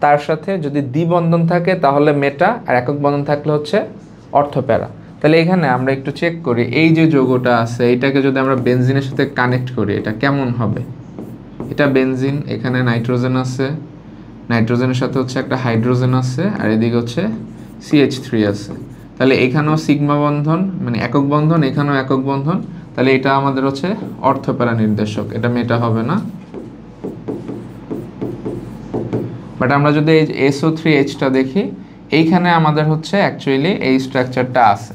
Speaker 1: তার সাথে যদি দ্বিবন্ধন থাকে তাহলে মেটা, আর একক বন্ধন থাকলে হচ্ছে অর্থপ্যারা। তাহলে এখানে আমরা একটু চেক করি, এই যে যৌগটা আছে এটাকে যদি আমরা বেনজিনের সাথে কানেক্ট করি এটা কেমন হবে। এটা বেনজিন, এখানে নাইট্রোজেন আছে, নাইট্রোজেনের সাথে হচ্ছে একটা হাইড্রোজেন আছে, আর এদিকে হচ্ছে CH3 আছে। তাহলে এখানেও সিগমা বন্ধন মানে একক বন্ধন, এখানেও একক বন্ধন, তাহলে এটা আমাদের হচ্ছে অর্থপ্যারা নির্দেশক, এটা মেটা হবে না। বাট আমরা যদি এই SO3Hটা দেখি, এইখানে আমাদের হচ্ছে অ্যাকচুয়ালি এই স্ট্রাকচারটা আছে।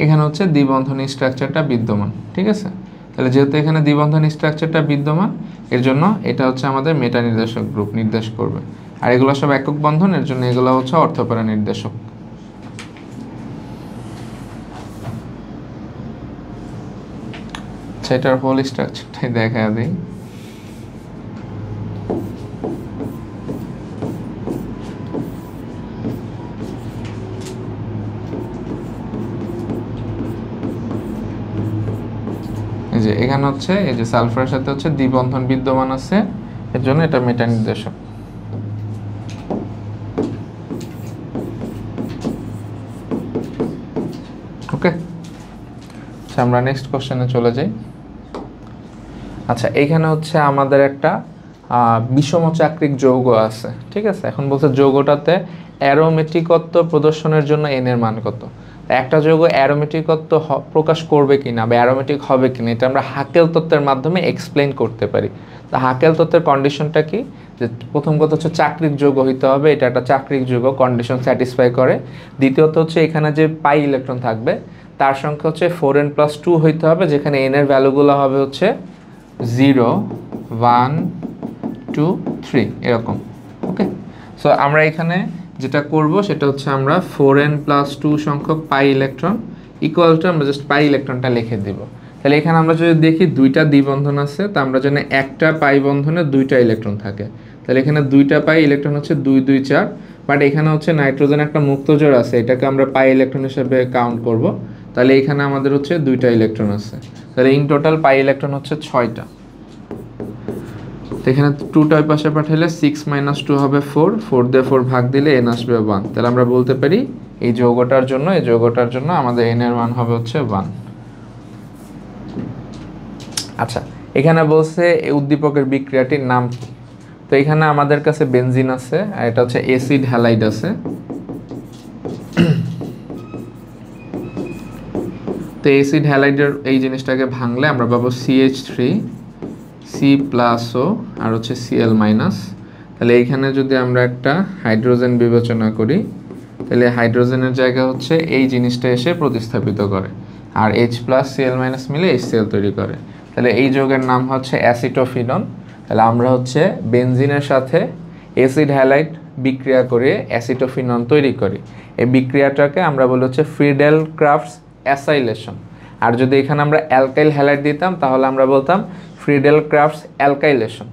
Speaker 1: এখানে হচ্ছে দ্বিবন্ধনী স্ট্রাকচারটা বিদ্যমান, ঠিক আছে। তাহলে যেহেতু এখানে দ্বিবন্ধনী স্ট্রাকচারটা বিদ্যমান, এর জন্য এটা হচ্ছে আমাদের মেটা নির্দেশক গ্রুপ নির্দেশ করবে। আর এগুলো সব একক বন্ধন, এর জন্য এগুলো হচ্ছে অর্থপ্যারা নির্দেশক। সেটার হোল স্ট্রাকচারটাই দেখা দিই। এই যে এখানে হচ্ছে এই যে সালফারের সাথে হচ্ছে দ্বিবন্ধন বিদ্যমান আছে, এর জন্য এটা মেটা নির্দেশক। ওকে, আচ্ছা আমরা নেক্সট কোশ্চেনে চলে যাই। আচ্ছা, এইখানে হচ্ছে আমাদের একটা বিষমচাক্রিক যৌগ আছে, ঠিক আছে। এখন বলছে যৌগটাতে অ্যারোমেটিকত্ব প্রদর্শনের জন্য n এর মান কত। একটা যৌগ অ্যারোমেটিকত্ব প্রকাশ করবে কিনা বা অ্যারোমেটিক হবে কিনা এটা আমরা হাকেল তত্ত্বের মাধ্যমে এক্সপ্লেইন করতে পারি। তো হাকেল তত্ত্বের কন্ডিশনটা কি, যে প্রথম কথা হচ্ছে চাক্রিক যৌগ হইতে হবে, এটা একটা চাক্রিক যৌগ, কন্ডিশন স্যাটিসফাই করে। দ্বিতীয়ত হচ্ছে এখানে যে পাই ইলেকট্রন থাকবে তার সংখ্যা হচ্ছে 4n+2 হইতে হবে, যেখানে n এর ভ্যালুগুলো হবে হচ্ছে 0, 1, 2, 3 এরকম, ওকে। সো আমরা এখানে যেটা করব সেটা হচ্ছে আমরা 4n+2 সংখ্যক পাই ইলেকট্রন ইকুয়াল টু আমরা জাস্ট পাই ইলেকট্রনটা লিখে দিব। তাহলে এখানে আমরা যদি দেখি দুইটা দ্বিবন্ধন আছে, তা আমরা জানি একটা পাই বন্ধনে দুইটা ইলেকট্রন থাকে, তাহলে এখানে দুইটা পাই ইলেকট্রন হচ্ছে 2, 2, 4। বাট এখানে হচ্ছে নাইট্রোজেন একটা মুক্ত জোড় আছে, এটাকে আমরা পাই ইলেকট্রন হিসেবে কাউন্ট করব। তাহলে এখানে আমাদের হচ্ছে দুইটা ইলেকট্রন আছে, তাহলে ইন টোটাল পাই ইলেকট্রন হচ্ছে 6টা। এখানে 2টা ওই পাশে পাঠাইলে 6 - 2 হবে 4, 4 দিয়ে 4 ভাগ দিলে n আসবে 1। তাহলে আমরা বলতে পারি এই যৌগটার জন্য আমাদের n এর মান হবে হচ্ছে 1। আচ্ছা, এখানে বলছে এই উদ্দীপকের বিক্রিয়াটির নাম কি। তো এখানে আমাদের কাছে বেনজিন আছে আর এটা হচ্ছে অ্যাসিড হ্যালাইড আছে। তো অ্যাসিড হ্যালাইডের এই জিনিসটাকে ভাঙলে আমরা পাবো CH3 C+O আর হচ্ছে Cl-। তাহলে এইখানে যদি আমরা একটা হাইড্রোজেন বিবেচনা করি তাহলে হাইড্রোজেনের জায়গা হচ্ছে এই জিনিসটা এসে প্রতিস্থাপিত করে আর H+Cl- মিলে HCl তৈরি করে। তাহলে এই যৌগের নাম হচ্ছে অ্যাসিটোফিনন। তাহলে আমরা হচ্ছে বেনজিনের সাথে অ্যাসিড হ্যালাইড বিক্রিয়া করে অ্যাসিটোফিনন তৈরি করি। এই বিক্রিয়াটাকে আমরা বলি হচ্ছে ফ্রিডেল ক্রাফটস অ্যাসাইলেশন। আর যদি এখানে আমরা অ্যালকাইল হ্যালাইড দিতাম তাহলে আমরা বলতাম ফ্রিডেল ক্রাফটস অ্যালকাইলেশন।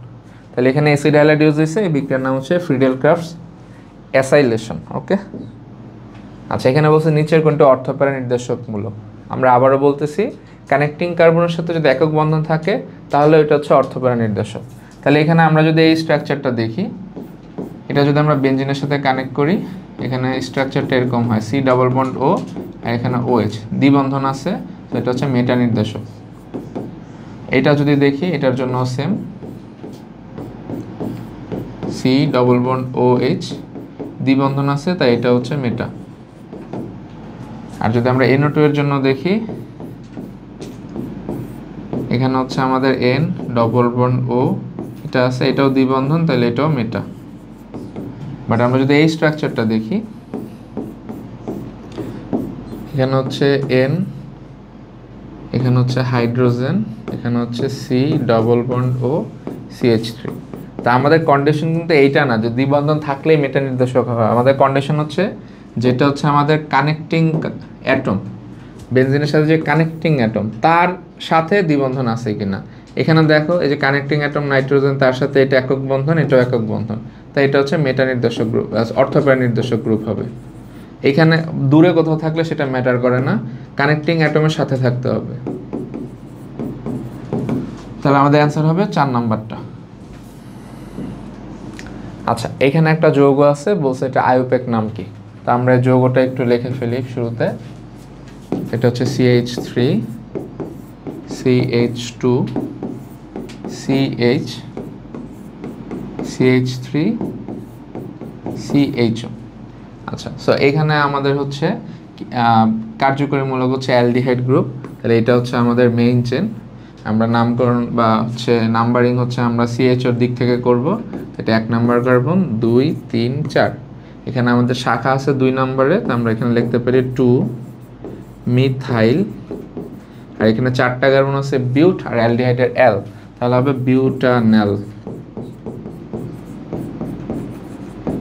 Speaker 1: তাহলে এখানে অ্যাসিড হ্যালাইড ইউজ হয়েছে, এই বিক্রিয়ার নাম হচ্ছে ফ্রিডেল ক্রাফটস অ্যাসাইলেশন। ওকে, আচ্ছা এখানে বলছে নিচের কোনটি অর্থপ্যারা নির্দেশকমূলক। আমরা আবারও বলতেছি কানেক্টিং কার্বনের সাথে যদি একক বন্ধন থাকে তাহলে এটা হচ্ছে অর্থপ্যারা নির্দেশক। তাহলে এখানে আমরা যদি এই স্ট্রাকচারটা দেখি, এটা যদি আমরা বেনজিনের সাথে কানেক্ট করি, এখানে স্ট্রাকচারটা এরকম হয় C ডাবল বন্ড O আর এখানে OH দ্বিবন্ধন আছে, তো এটা হচ্ছে মেটা নির্দেশক। এটা যদি দেখি এটার জন্য same C double bond OH দ্বিবন্ধন আছে, তাই এটা হচ্ছে মেটা। আর যদি আমরা NO2 এর জন্য দেখি, এখানে হচ্ছে আমাদের N ডবল বন্ড O এটা আছে, এটাও দ্বিবন্ধন, তাহলে এটাও মেটা। বাট আমরা যদি এই স্ট্রাকচারটা দেখি, এখানে হচ্ছে N, এখানে হচ্ছে হাইড্রোজেন, এখানে হচ্ছে C double bond O CH3। তা আমাদের কন্ডিশন কিন্তু এইটা না যে দ্বিবন্ধন থাকলেই মেটা নির্দেশক হয়। আমাদের কন্ডিশন হচ্ছে যেটা হচ্ছে আমাদের কানেক্টিং অ্যাটম, বেনজিনের সাথে যে কানেক্টিং অ্যাটম তার সাথে দ্বিবন্ধন আছে কিনা। এখানে দেখো এই যে কানেক্টিং অ্যাটম নাইট্রোজেন, তার সাথে এটা একক বন্ধন, এটাও একক বন্ধন, তাই এটা হচ্ছে মেটা নির্দেশক গ্রুপ, অর্থপ্যারা নির্দেশক গ্রুপ হবে। এখানে দূরে কোথাও থাকলে সেটা ম্যাটার করে না, কানেক্টিং অ্যাটমের সাথে থাকতে হবে। তাহলে আমাদের অ্যান্সার হবে 4 নাম্বারটা। আচ্ছা, এখানে একটা যৌগ আছে, বলছে এটা আইউপ্যাক নাম কি। তা আমরা যৌগটা একটু লিখে ফেলি শুরুতে। এটা হচ্ছে CH3 CH2 CH CH3 CHO। আচ্ছা, সো এখানে আমাদের হচ্ছে কার্যকরী মূলক হচ্ছে অ্যালডিহাইড গ্রুপ। তাহলে এটা হচ্ছে আমাদের মেইন চেন। আমরা নামকরণ বা হচ্ছে নাম্বারিং হচ্ছে আমরা CHOর দিক থেকে করব। এটা 1 নাম্বার কার্বন, 2 3 4। এখানে আমাদের শাখা আছে 2 নম্বরে, তো আমরা এখানে লিখতে পারি 2 মিথাইল। আর এখানে 4টা কার্বন আছে বিউট আর অ্যালডিহাইডের L, তাহলে হবে বিউটানেল।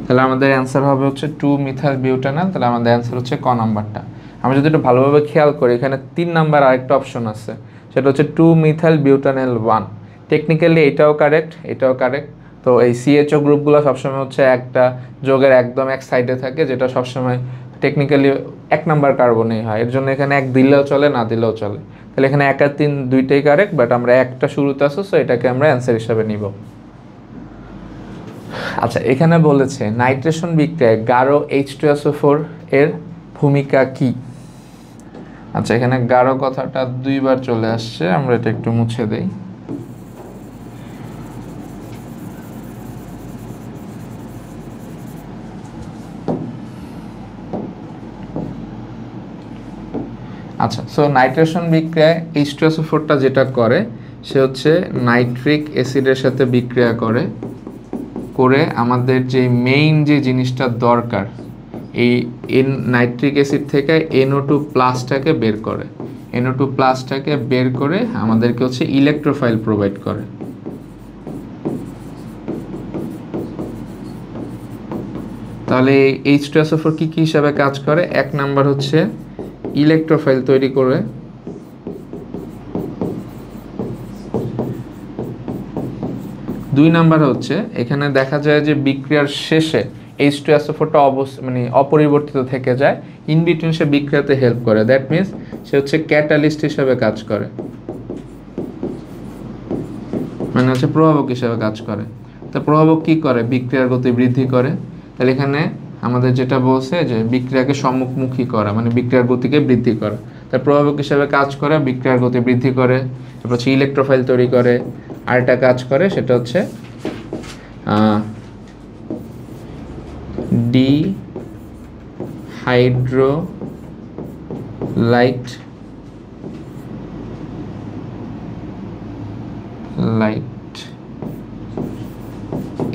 Speaker 1: তাহলে আমাদের অ্যান্সার হবে হচ্ছে 2 মিথাইল বিউটানেল। তাহলে আমাদের অ্যান্সার হচ্ছে ক নাম্বারটা। আমরা যদি একটু ভালোভাবে খেয়াল করি, এখানে 3 নাম্বার আরেকটা অপশন আছে, সেটা হচ্ছে 2 মিথাইল বিউটানেল 1। টেকনিক্যালি এটাও কারেক্ট, এটাও কারেক্ট। তো এই CHO গ্রুপগুলো সবসময় হচ্ছে একটা যোগের একদম এক সাইডে থাকে, যেটা সবসময় টেকনিক্যালি 1 নাম্বার কার্বনেই হয়। এর জন্য এখানে 1 দিলেও চলে, না দিলেও চলে। তাহলে এখানে 1 আর 3 দুইটাই কারেক্ট, বাট আমরা একটা শুরুতে আসো, সো এটাকে আমরা অ্যান্সার হিসাবে নিব। আচ্ছা, এখানে বলেছে নাইট্রেশন বিক্রিয়ায় গাঢ় H2SO4 এর ভূমিকা কি। আচ্ছা, এখানে গাঢ় কথাটা 2 বার চলে আসছে, আমরা এটা একটু মুছে দেই। আচ্ছা, সো নাইট্রেশন বিক্রিয়ায় H2SO4টা যেটা করে, সে হচ্ছে নাইট্রিক অ্যাসিডের সাথে বিক্রিয়া করে আমাদের যে মেইন যে জিনিসটা দরকার, এই নাইট্রিক অ্যাসিড থেকে NO2 প্লাসটাকে বের করে, NO2 প্লাসটাকে বের করে আমাদেরকে হচ্ছে ইলেকট্রোফাইল প্রোভাইড করে। তাহলে H2SO4 কি কি হিসাবে কাজ করে? 1 নাম্বার হচ্ছে ইলেকট্রোফাইল তৈরি করে, 2 নাম্বার হচ্ছে এখানে দেখা যায় যে বিক্রিয়ার শেষে H2SO4টা মানে অপরিবর্তিত থেকে যায়, ইন বিটুইন সে বিক্রিয়াতে হেল্প করে। দ্যাট মিনস সে হচ্ছে ক্যাটালিস্ট হিসেবে কাজ করে, মানে হচ্ছে প্রভাবক হিসেবে কাজ করে। তো প্রভাবক কি করে? বিক্রিয়ার গতি বৃদ্ধি করে। তাহলে এখানে আমাদের যেটা বলছে যে বিক্রিয়াকে সম্মুখমুখী করা, মানে বিক্রিয়ার গতিকে বৃদ্ধি করা। তার প্রভাবক হিসেবে কাজ করে, বিক্রিয়ার গতি বৃদ্ধি করে, তারপর হচ্ছে ইলেকট্রোফাইল তৈরি করে। আরেকটা কাজ করে সেটা হচ্ছে ডিহাইড্রোলাইট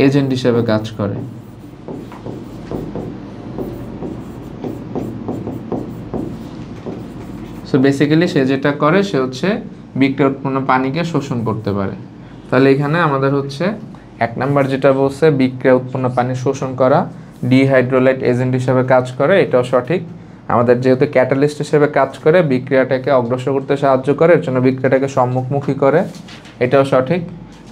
Speaker 1: এজেন্ট হিসেবে কাজ করে। সো বেসিক্যালি সে যেটা করে সে হচ্ছে বিক্রিয়া উৎপন্ন পানিকে শোষণ করতে পারে। তাহলে এখানে আমাদের হচ্ছে 1 নাম্বার যেটা বলছে বিক্রিয়া উৎপন্ন পানি শোষণ করা, ডিহাইড্রোলাইট এজেন্ট হিসেবে কাজ করে, এটাও সঠিক। আমাদের যেহেতু ক্যাটালিস্ট হিসেবে কাজ করে, বিক্রিয়াটাকে অগ্রসর করতে সাহায্য করে, এর জন্য বিক্রিয়াটাকে সম্মুখমুখী করে, এটাও সঠিক।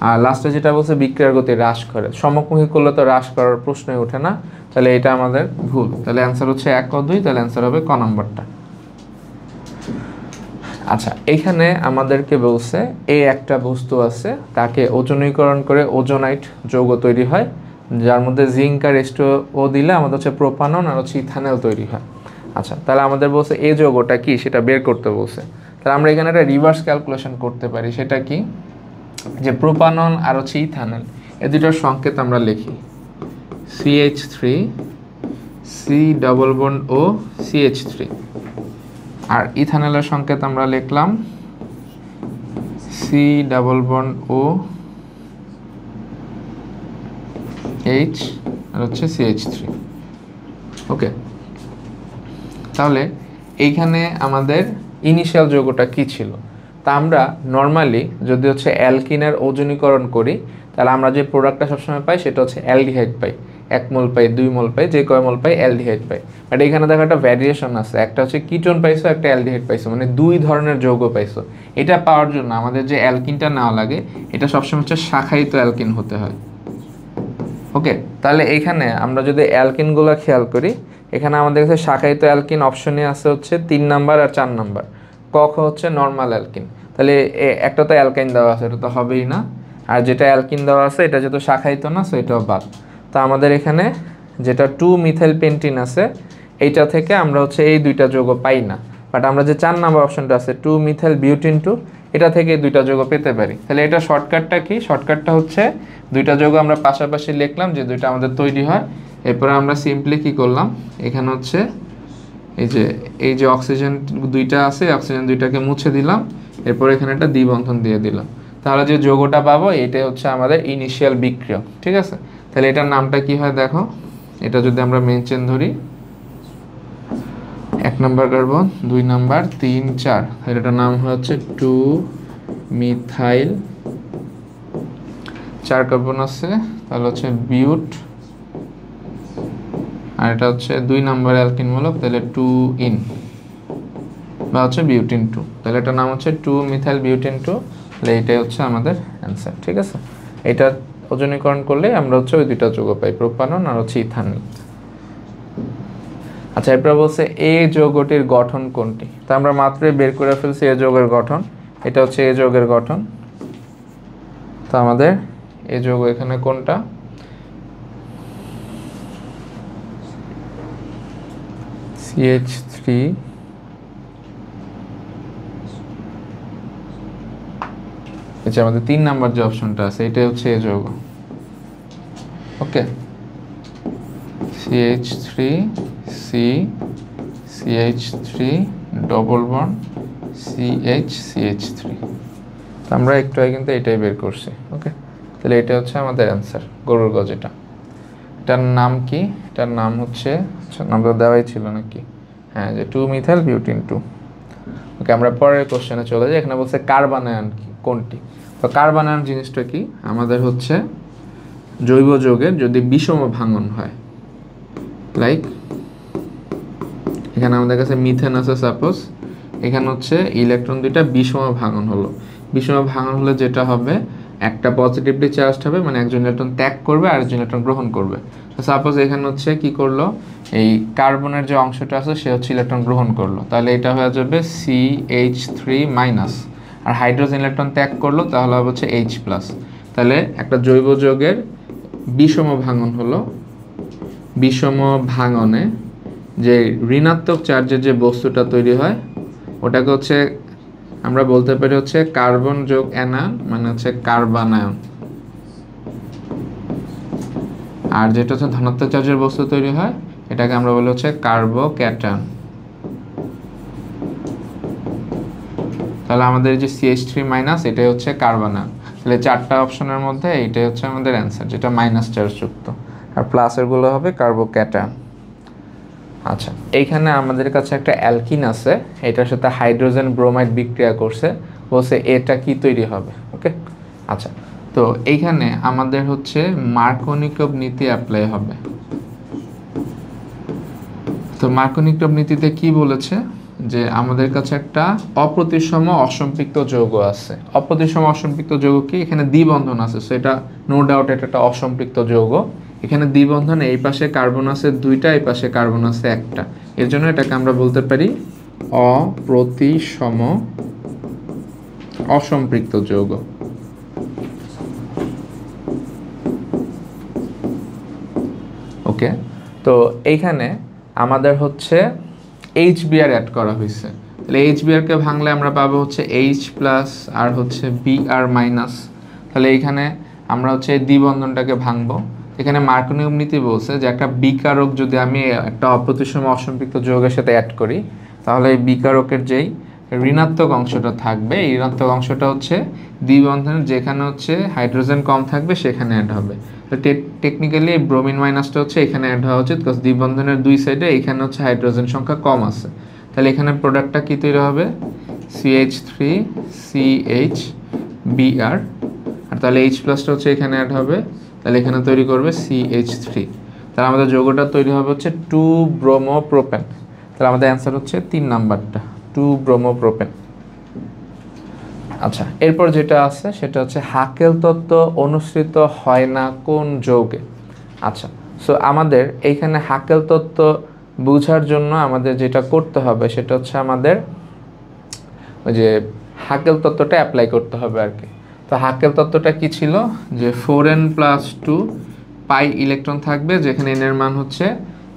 Speaker 1: আর লাস্টে যেটা বলছে বিক্রিয়ার গতি হ্রাস করে, সম্মুখমুখী করলে তো হ্রাস করার প্রশ্নই ওঠে না, তাহলে এটা আমাদের ভুল। তাহলে অ্যান্সার হচ্ছে 1 ও 2, তাহলে অ্যান্সার হবে ক নাম্বারটা। আচ্ছা, এখানে আমাদেরকে বলছে এই একটা বস্তু আছে, তাকে ওজনীকরণ করে ওজোনাইট যৌগ তৈরি হয়, যার মধ্যে জিঙ্ক আর H2O দিলে আমাদের হচ্ছে প্রোপানন আর হচ্ছে ইথানল তৈরি হয়। আচ্ছা, তাহলে আমাদের বলছে এই যৌগটা কি সেটা বের করতে বলছে। তাহলে আমরা এখানে একটা রিভার্স ক্যালকুলেশন করতে পারি। সেটা কি, যে প্রোপানন আর হচ্ছে ইথানল এই দুটোর সংকেত আমরা লিখি CH3 C double bond O CH3, আর ইথানলের সংকেত আমরা লিখলাম C double bond O H আর হচ্ছে CH3। ওকে, তাহলে এইখানে আমাদের ইনিশিয়াল যৌগটা কি ছিল? তা আমরা নর্মালি যদি হচ্ছে অ্যালকিনের ওজনীকরণ করি, তাহলে আমরা যে প্রোডাক্টটা সবসময় পাই সেটা হচ্ছে অ্যালডিহাইড পাই। 1 মোল পাই, 2 মোল পাই, যে কয় মোল পাই অ্যালডিহাইড পাই। বাট এখানে দেখো একটা ভ্যারিয়েশন আছে, একটা হচ্ছে কিটোন পাইছো, একটা অ্যালডিহাইড পাইছো, মানে 2 ধরনের যৌগ পাইছো। এটা পাওয়ার জন্য আমাদের যে অ্যালকিনটা নেওয়া লাগে এটা সবসময় হচ্ছে শাখায়িত অ্যালকিন হতে হয়। ওকে, তাহলে এখানে আমরা যদি অ্যালকিনগুলো খেয়াল করি, এখানে আমাদের কাছে শাখায়িত অ্যালকিন অপশনে আছে হচ্ছে 3 নাম্বার আর 4 নাম্বার। ক হচ্ছে নর্মাল অ্যালকিন, তাহলে একটা তো অ্যালকাইন দেওয়া আছে, এটা তো হবেই না। আর যেটা অ্যালকিন দেওয়া আছে এটা যেহেতু শাখায়িত না, সো এটাও বাদ। তা আমাদের এখানে যেটা 2 মিথাইল পেন্টিন আছে, এইটা থেকে আমরা হচ্ছে এই 2টা যৌগ পাই না। বাট আমরা যে 4 নাম্বার অপশনটা আছে 2 মিথাইল বিউটিন 2, এটা থেকে 2টা যৌগ পেতে পারি। তাহলে এটা শর্টকাটটা কি? শর্টকাটটা হচ্ছে 2টা যৌগ আমরা পাশাপাশি লিখলাম যে 2টা আমাদের তৈরি হয়। এরপরে আমরা সিম্পলি কি করলাম, এখানে হচ্ছে এই যে অক্সিজেন 2টা আছে, অক্সিজেন 2টাকে মুছে দিলাম, এরপর এখানে একটা দ্বিবন্ধন দিয়ে দিলাম। তাহলে যে যৌগটা পাবো এটাই হচ্ছে আমাদের ইনিশিয়াল বিক্রিয়া। ঠিক আছে, তাহলে এটার নামটা কি হয় দেখো, এটা যদি আমরা মেইন চেন ধরি, 1 নাম্বার কার্বন, 2 নাম্বার, 3, 4, তাহলে এটার নাম হচ্ছে 2 মিথাইল, 4 কার্বন আছে, তাহলে হচ্ছে বিউট, আর এটা হচ্ছে 2 নাম্বার অ্যালকিন মূলক, তাহলে 2 ইন বা হচ্ছে বিউটিন 2, তাহলে এটার নাম হচ্ছে 2 মিথাইল বিউটিন 2। তাহলে এটাই হচ্ছে আমাদের অ্যান্সার। ঠিক আছে, এটা ওজনীকরণ করলে আমরা হচ্ছে ওই 2টা যৌগ পাই, প্রোপানন আর হচ্ছে ইথানল। আচ্ছা, এরপর বলছে এই যৌগটির গঠন কোনটি? তা আমরা মাত্রই বের করে ফেলছি এই যৌগের গঠন, এটা হচ্ছে এই যৌগের গঠন। তো আমাদের এই যৌগ এখানে কোনটা? CH3 আচ্ছা, আমাদের 3 নাম্বার যে অপশনটা আছে এটাই হচ্ছে এই যৌগ। ওকে, CH3 C CH3 double bond CH3। তো আমরা একটু আগে কিন্তু এটাই বের করছি। ওকে, তাহলে এটা হচ্ছে আমাদের অ্যান্সার, গরুর গজ। এটার নাম কি? এটার নাম হচ্ছে, আচ্ছা নামটা দেওয়াই ছিল নাকি, হ্যাঁ, যে 2 মিথাইল বিউটিন 2। ওকে, আমরা পরের কোশ্চেনে চলে যাই। এখানে বলছে কার্বনায়ন কোনটি? তো কার্বনায়ন জিনিসটা কি? আমাদের হচ্ছে জৈব যৌগের যদি বিষম ভাঙন হয়, লাইক এখানে আমাদের কাছে মিথেন আছে সাপোজ, এখানে হচ্ছে ইলেকট্রন 2টা বিষম ভাঙন হলো। বিষম ভাঙন হলে যেটা হবে, একটা পজিটিভলি চার্জড হবে, মানে একজন ইলেকট্রন ত্যাগ করবে আর একজন ইলেকট্রন গ্রহণ করবে। তো সাপোজ এখানে হচ্ছে কি করলো, এই কার্বনের যে অংশটা আছে সে হচ্ছে ইলেকট্রন গ্রহণ করলো, তাহলে এটা হয়ে যাবে CH3 মাইনাস, আর হাইড্রোজেন ইলেকট্রন ত্যাগ করলো তাহলে হবে হচ্ছে H প্লাস। তাহলে একটা জৈব যৌগের বিষম ভাঙন হলো, বিষম ভাঙনে যে ঋণাত্মক চার্জের যে বস্তুটা তৈরি হয় ওটাকে হচ্ছে আমরা বলতে পারি হচ্ছে কার্বন যোগ অ্যানায়ন মানে হচ্ছে কার্বানায়ন। আর যেটা হচ্ছে ধনাত্মক চার্জের বস্তু তৈরি হয় এটাকে আমরা বলি হচ্ছে কার্বোক্যাটায়ন। তাহলে আমাদের যে CH3- এটাই হচ্ছে কার্বানায়ন। তাহলে 4টা অপশনের মধ্যে এইটাই হচ্ছে আমাদের অ্যান্সার, যেটা মাইনাস চার্জ যুক্ত, আর প্লাসের গুলো হবে কার্বোক্যাটায়ন। আচ্ছা, এইখানে আমাদের কাছে একটা অ্যালকিন আছে, এটার সাথে হাইড্রোজেন ব্রোমাইড বিক্রিয়া করছে, বলছে এটা কি তৈরি হবে। ওকে, আচ্ছা, তো এইখানে আমাদের হচ্ছে মার্কোনিকভ নীতি অ্যাপ্লাই হবে। তো মার্কোনিকভ নীতিতে কি বলেছে যে আমাদের কাছে একটা অপ্রতিসম অসম্পৃক্ত যৌগ আছে। অপ্রতিসম অসম্পৃক্ত যৌগ কি, এখানে দ্বিবন্ধন আছে, সো এটা নো ডাউট এটা একটা অসম্পৃক্ত যৌগ। এখানে দ্বিবন্ধন, এই পাশে কার্বন আছে 2টা, এই পাশে কার্বন আছে 1টা, এর জন্য এটাকে আমরা বলতে পারি অপ্রতিসম অসম্পৃক্ত যৌগ। ওকে, তো এইখানে আমাদের হচ্ছে HBr অ্যাড করা হয়েছে। তাহলে HBrকে ভাঙলে আমরা পাবো হচ্ছে H+ আর হচ্ছে Br-। তাহলে এইখানে আমরা হচ্ছে দ্বিবন্ধনটাকে ভাঙবো। এখানে মার্কোনিকভ নীতি বলছে যে একটা বিকারক যদি আমি একটা অপ্রতিসম অসম্পৃক্ত যৌগের সাথে অ্যাড করি, তাহলে এই বিকারকের যেই ঋণাত্মক অংশটা থাকবে, এই ঋণাত্মক অংশটা হচ্ছে দ্বিবন্ধনের যেখানে হচ্ছে হাইড্রোজেন কম থাকবে সেখানে অ্যাড হবে। তো টেকনিক্যালি এই ব্রোমিন মাইনাসটা হচ্ছে এখানে অ্যাড হওয়া উচিত, বিকজ দ্বিবন্ধনের 2 সাইডে এখানে হচ্ছে হাইড্রোজেন সংখ্যা কম আছে। তাহলে এখানে প্রোডাক্টটা কী তৈরি হবে, CH3CHBr, আর তাহলে H+টা হচ্ছে এখানে অ্যাড হবে, তাহলে এখানে তৈরি করবে CH3। তাহলে আমাদের যৌগটা তৈরি হবে হচ্ছে 2-ব্রোমোপ্রোপেন। তাহলে আমাদের অ্যান্সার হচ্ছে 3 নাম্বারটা, 2-ব্রোমোপ্রোপেন। আচ্ছা, এরপর যেটা আছে সেটা হচ্ছে হাকেল তত্ত্ব অনুসৃত হয় না কোন যৌগে। আচ্ছা, সো আমাদের এইখানে হাকেল তত্ত্ব বোঝার জন্য আমাদের যেটা করতে হবে সেটা হচ্ছে আমাদের ওই যে হাকেল তত্ত্বটা অ্যাপ্লাই করতে হবে আর কি। তো হাকেল তত্ত্বটা কি ছিল, যে 4n+2 পাই ইলেকট্রন থাকবে, যেখানে n এর মান হচ্ছে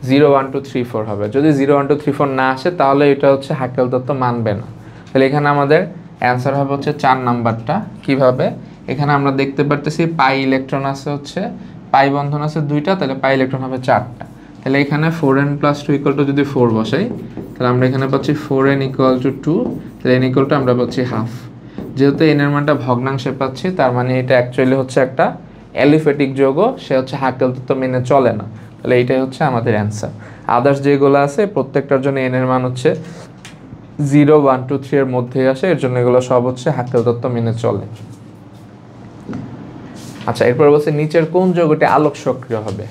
Speaker 1: 0 1 2 3 4 হবে। যদি 0 1 2 3 4 না আসে তাহলে এটা হচ্ছে হাকেল তত্ত্ব মানবে না। তাহলে এখানে আমাদের অ্যান্সার হবে হচ্ছে 4 নাম্বারটা। কিভাবে, এখানে আমরা দেখতে পারতেছি পাই ইলেকট্রন আছে হচ্ছে, পাই বন্ধন আছে 2টা, তাহলে পাই ইলেকট্রন হবে 4টা। তাহলে এখানে 4n+2 = যদি 4 বসাই, তাহলে আমরা এখানে পাচ্ছি 4n = 2, তাহলে n = আমরা পাচ্ছি হাফ। যেহেতু n এর মানটা ভগ্নাংশে পাচ্ছি, তার মানে এটা অ্যাকচুয়ালি হচ্ছে একটা অ্যালিফ্যাটিক যৌগ, সে হচ্ছে হাকেল তত্ত্ব মেনে চলে না। তাহলে এইটাই হচ্ছে আমাদের অ্যান্সার। আদার্স যেগুলো আছে প্রত্যেকটার জন্য n এর মান হচ্ছে 0 1 2 3 এর মধ্যেই আসে, এর জন্য এগুলো সব হচ্ছে হাকেল তত্ত্ব মেনে চলে। আচ্ছা, এরপর বলছে নিচের কোন যৌগটি আলোক সক্রিয় হবে।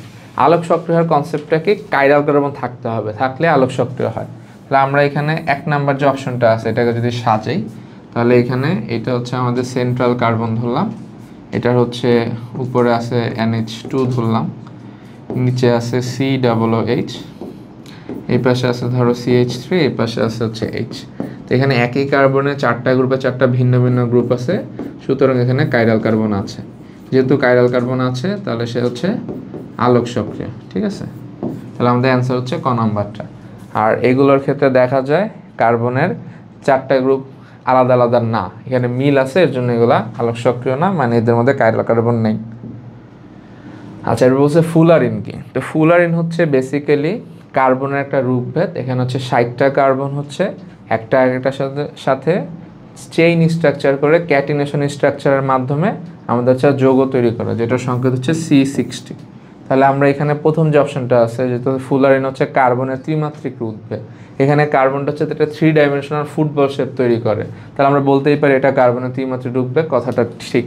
Speaker 1: আলোক সক্রিয় হওয়ার কনসেপ্টটা কি, কাইরাল কার্বন থাকতে হবে, থাকলে আলোক সক্রিয় হয়। তাহলে আমরা এখানে 1 নাম্বার যে অপশনটা আছে এটাকে যদি সাজাই, তাহলে এখানে এটা হচ্ছে আমাদের সেন্ট্রাল কার্বন ধরলাম, এটার হচ্ছে উপরে আছে NH2 ধরলাম, নিচে আছে COOH, এই পাশে আছে ধরো CH3, এই পাশে আছে হচ্ছে H। তো এখানে একই কার্বনের 4টা গ্রুপে 4টা ভিন্ন ভিন্ন গ্রুপ আছে, সুতরাং এখানে কাইরাল কার্বন আছে। যেহেতু কাইরাল কার্বন আছে তাহলে সে হচ্ছে আলোক সক্রিয়। ঠিক আছে, তাহলে আমাদের অ্যান্সার হচ্ছে ক নাম্বারটা। আর এগুলোর ক্ষেত্রে দেখা যায় কার্বনের 4টা গ্রুপ আলাদা আলাদা না, এখানে মিল আছে, এর জন্য এগুলা আলোক সক্রিয় না, মানে এদের মধ্যে কাইরাল কার্বন নেই। আচ্ছা, এবার বলছে ফুলারিন কি। তো ফুলারিন হচ্ছে বেসিক্যালি কার্বনের একটা রূপভেদ। এখানে হচ্ছে 60টা কার্বন হচ্ছে একটা আরেকটার সাথে চেইন স্ট্রাকচার করে ক্যাটিনেশন স্ট্রাকচারের মাধ্যমে আমাদের হচ্ছে যৌগ তৈরি করা, যেটার সংকেত হচ্ছে C60। তাহলে আমরা এখানে প্রথম যে অপশনটা আছে, যেহেতু ফুলারিন হচ্ছে কার্বনের ত্রিমাত্রিক রূপভেদ, এখানে কার্বনটা হচ্ছে এটা 3 ডাইমেনশনাল ফুটবল শেপ তৈরি করে, তাহলে আমরা বলতেই পারি এটা কার্বনের ত্রিমাত্রিক রূপভেদ, কথাটা ঠিক।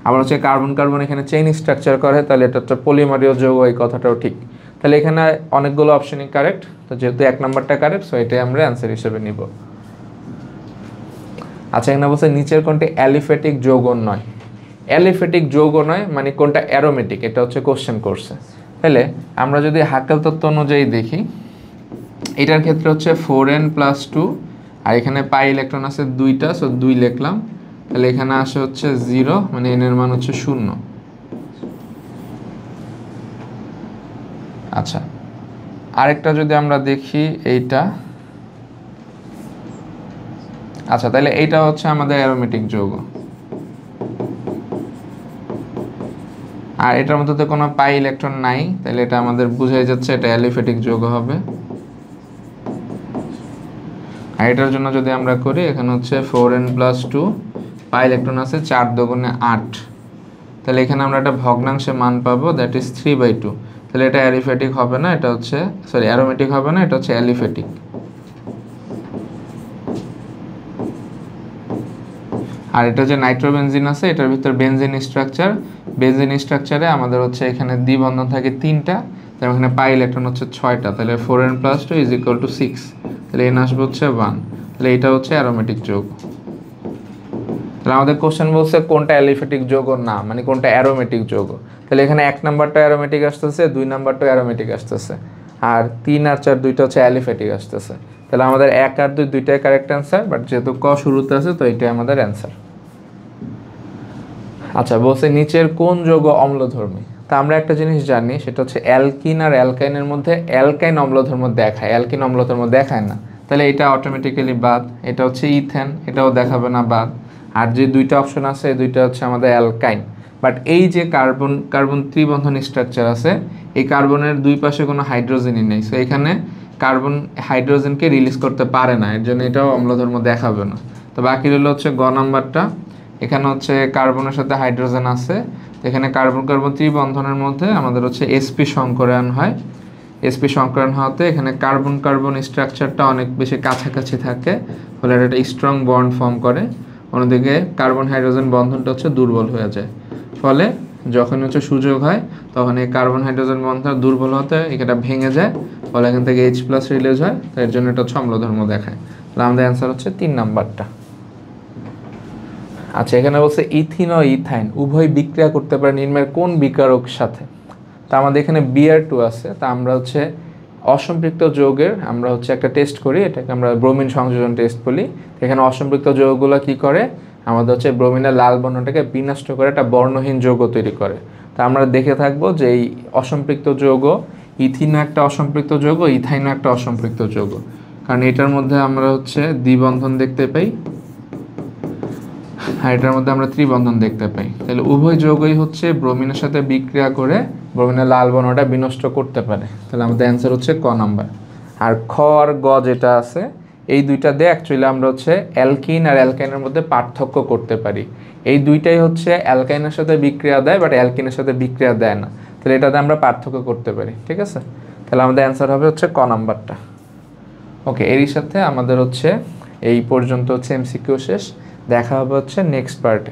Speaker 1: আবার হচ্ছে কার্বন কার্বন এখানে চেইন স্ট্রাকচার করে, তাহলে এটা হচ্ছে পলিমারীয় যৌগ, এই কথাটাও ঠিক। তাহলে এখানে অনেকগুলো অপশনই কারেক্ট, তো যেহেতু 1 নাম্বারটা কারেক্ট, সো এটাই আমরা অ্যান্সার হিসেবে নিব। আচ্ছা, এখানে বলছে নিচের কোনটি অ্যালিফ্যাটিক যৌগ নয়। অ্যালিফ্যাটিক যৌগ নয় মানে কোনটা অ্যারোমেটিক, এটা হচ্ছে কোশ্চেন করছে। তাহলে আমরা যদি হাকেল তত্ত্ব অনুযায়ী দেখি, এটার ক্ষেত্রে হচ্ছে 4n+2, আর এখানে পাই ইলেকট্রন আছে 2টা, সো 2 লিখলাম। তাহলে এখানে আসে হচ্ছে 0, মানে n এর মান হচ্ছে 0। আচ্ছা, আরেকটা যদি আমরা দেখি, এইটা আচ্ছা, তাহলে এইটা হচ্ছে আমাদের অ্যারোমেটিক যৌগ, আর এটার মধ্যে তো কোনো পাই ইলেকট্রন নাই, তাহলে এটা আমাদের বোঝাই যাচ্ছে এটা অ্যালিফেটিক যৌগ হবে। আর এটার জন্য যদি আমরা করি, এখানে হচ্ছে 4n+2, পাই ইলেকট্রন আছে 4 দুগুণে 8, তাহলে এখানে আমরা একটা ভগ্নাংশে মান পাবো, দ্যাট ইজ 3/2। তাহলে এটা অ্যালিফেটিক হবে না, এটা হচ্ছে অ্যারোমেটিক হবে না, এটা হচ্ছে অ্যালিফেটিক। আর এটা যে নাইট্রোবেনজিন আছে, এটার ভিতর বেনজিন স্ট্রাকচারে আমাদের হচ্ছে এখানে দ্বিবন্ধন থাকে 3টা, তার এখানে পাই ইলেকট্রন হচ্ছে 6টা, তাহলে 4n+2 = 6, তাহলে n আসবে হচ্ছে 1, তাহলে এটা হচ্ছে অ্যারোমেটিক যৌগ। তাহলে আমাদের কোশ্চেন বলছে কোনটা অ্যালিফেটিক যৌগ না, মানে কোনটা অ্যারোমেটিক যৌগ। তাহলে এখানে 1 নাম্বারটা অ্যারোমেটিক আসতেছে, 2 নাম্বারটা অ্যারোমেটিক আসতেছে, আর 3 আর 4 দুইটা হচ্ছে অ্যালিফেটিক আসতেছে। তাহলে আমাদের 1 আর 2 দুইটাই কারেক্ট অ্যান্সার, বাট যেহেতু ক শুরুতে আছে তো এটাই আমাদের অ্যান্সার। আচ্ছা, বলছে নিচের কোন যৌগ অম্লধর্মী। তা আমরা একটা জিনিস জানি, সেটা হচ্ছে অ্যালকিন আর অ্যালকাইনের মধ্যে অ্যালকাইন অম্লধর্ম দেখায়, অ্যালকিন অম্লধর্ম দেখায় না, তাহলে এটা অটোমেটিক্যালি বাদ। এটা হচ্ছে ইথেন, এটাও দেখাবে না, বাদ। আর যে দুইটা অপশন আছে এই দুইটা হচ্ছে আমাদের অ্যালকাইন। বাট এই যে কার্বন ত্রিবন্ধন স্ট্রাকচার আছে, এই কার্বনের দুই পাশে কোনো হাইড্রোজেনই নেই, সো এখানে কার্বন হাইড্রোজেনকে রিলিজ করতে পারে না, এর জন্য এটাও অম্লধর্ম দেখাবে না। তো বাকি রইল হচ্ছে গ নাম্বারটা, এখানে হচ্ছে কার্বনের সাথে হাইড্রোজেন আছে, এখানে কার্বন কার্বন ত্রিবন্ধনের মধ্যে আমাদের হচ্ছে sp সংকরায়ন হয়। sp সংকরায়ন হওয়াতে এখানে কার্বন কার্বন স্ট্রাকচারটা অনেক বেশি কাছাকাছি থাকে, ফলে এটা স্ট্রং বন্ড ফর্ম করে। অন্যদিকে কার্বন হাইড্রোজেন বন্ধনটা হচ্ছে দুর্বল হয়ে যায়, ফলে যখন হচ্ছে সুযোগ হয় তখন এই কার্বন হাইড্রোজেন বন্ধনটা দুর্বল হতে এটা ভেঙে যায়, ফলে এখান থেকে H+ রিলিজ হয়, তাই এর জন্য এটা হচ্ছে অম্লধর্ম দেখায়। তাহলে আমাদের অ্যান্সার হচ্ছে 3 নাম্বারটা। আচ্ছা, এখানে বলছে ইথিন ও ইথাইন উভয় বিক্রিয়া করতে পারে নিম্নের কোন বিকারক সাথে। তা আমাদের এখানে Br2 আছে, তা আমরা হচ্ছে অসম্পৃক্ত যৌগের আমরা হচ্ছে একটা টেস্ট করি, এটাকে আমরা ব্রোমিন সংযোজন টেস্ট বলি। এখানে অসম্পৃক্ত যৌগগুলো কি করে, আমাদের হচ্ছে ব্রোমিনের লাল বর্ণটাকে বিনষ্ট করে একটা বর্ণহীন যৌগ তৈরি করে। তা আমরা দেখে থাকবো যে এই অসম্পৃক্ত যৌগ, ইথিনও একটা অসম্পৃক্ত যৌগ, ইথাইনও একটা অসম্পৃক্ত যৌগ, কারণ এটার মধ্যে আমরা হচ্ছে দ্বিবন্ধন দেখতে পাই, আর এটার মধ্যে আমরা ত্রিবন্ধন দেখতে পাই। তাহলে উভয় যৌগই হচ্ছে ব্রোমিনের সাথে বিক্রিয়া করে ব্রোমিনের লাল বর্ণটা বিনষ্ট করতে পারে, তাহলে আমাদের অ্যান্সার হচ্ছে ক নাম্বার। আর খ আর গ যেটা আছে, এই দুইটা দিয়ে অ্যাকচুয়ালি আমরা হচ্ছে অ্যালকিন আর অ্যালকাইনের মধ্যে পার্থক্য করতে পারি। এই দুইটাই হচ্ছে অ্যালকাইনের সাথে বিক্রিয়া দেয়, বাট অ্যালকিনের সাথে বিক্রিয়া দেয় না, তাহলে এটাতে আমরা পার্থক্য করতে পারি। ঠিক আছে, তাহলে আমাদের অ্যান্সার হবে হচ্ছে ক নাম্বারটা। ওকে, এরই সাথে আমাদের হচ্ছে এই পর্যন্ত হচ্ছে এমসিকিউ শেষ। দেখা হবে হচ্ছে নেক্সট পার্টে।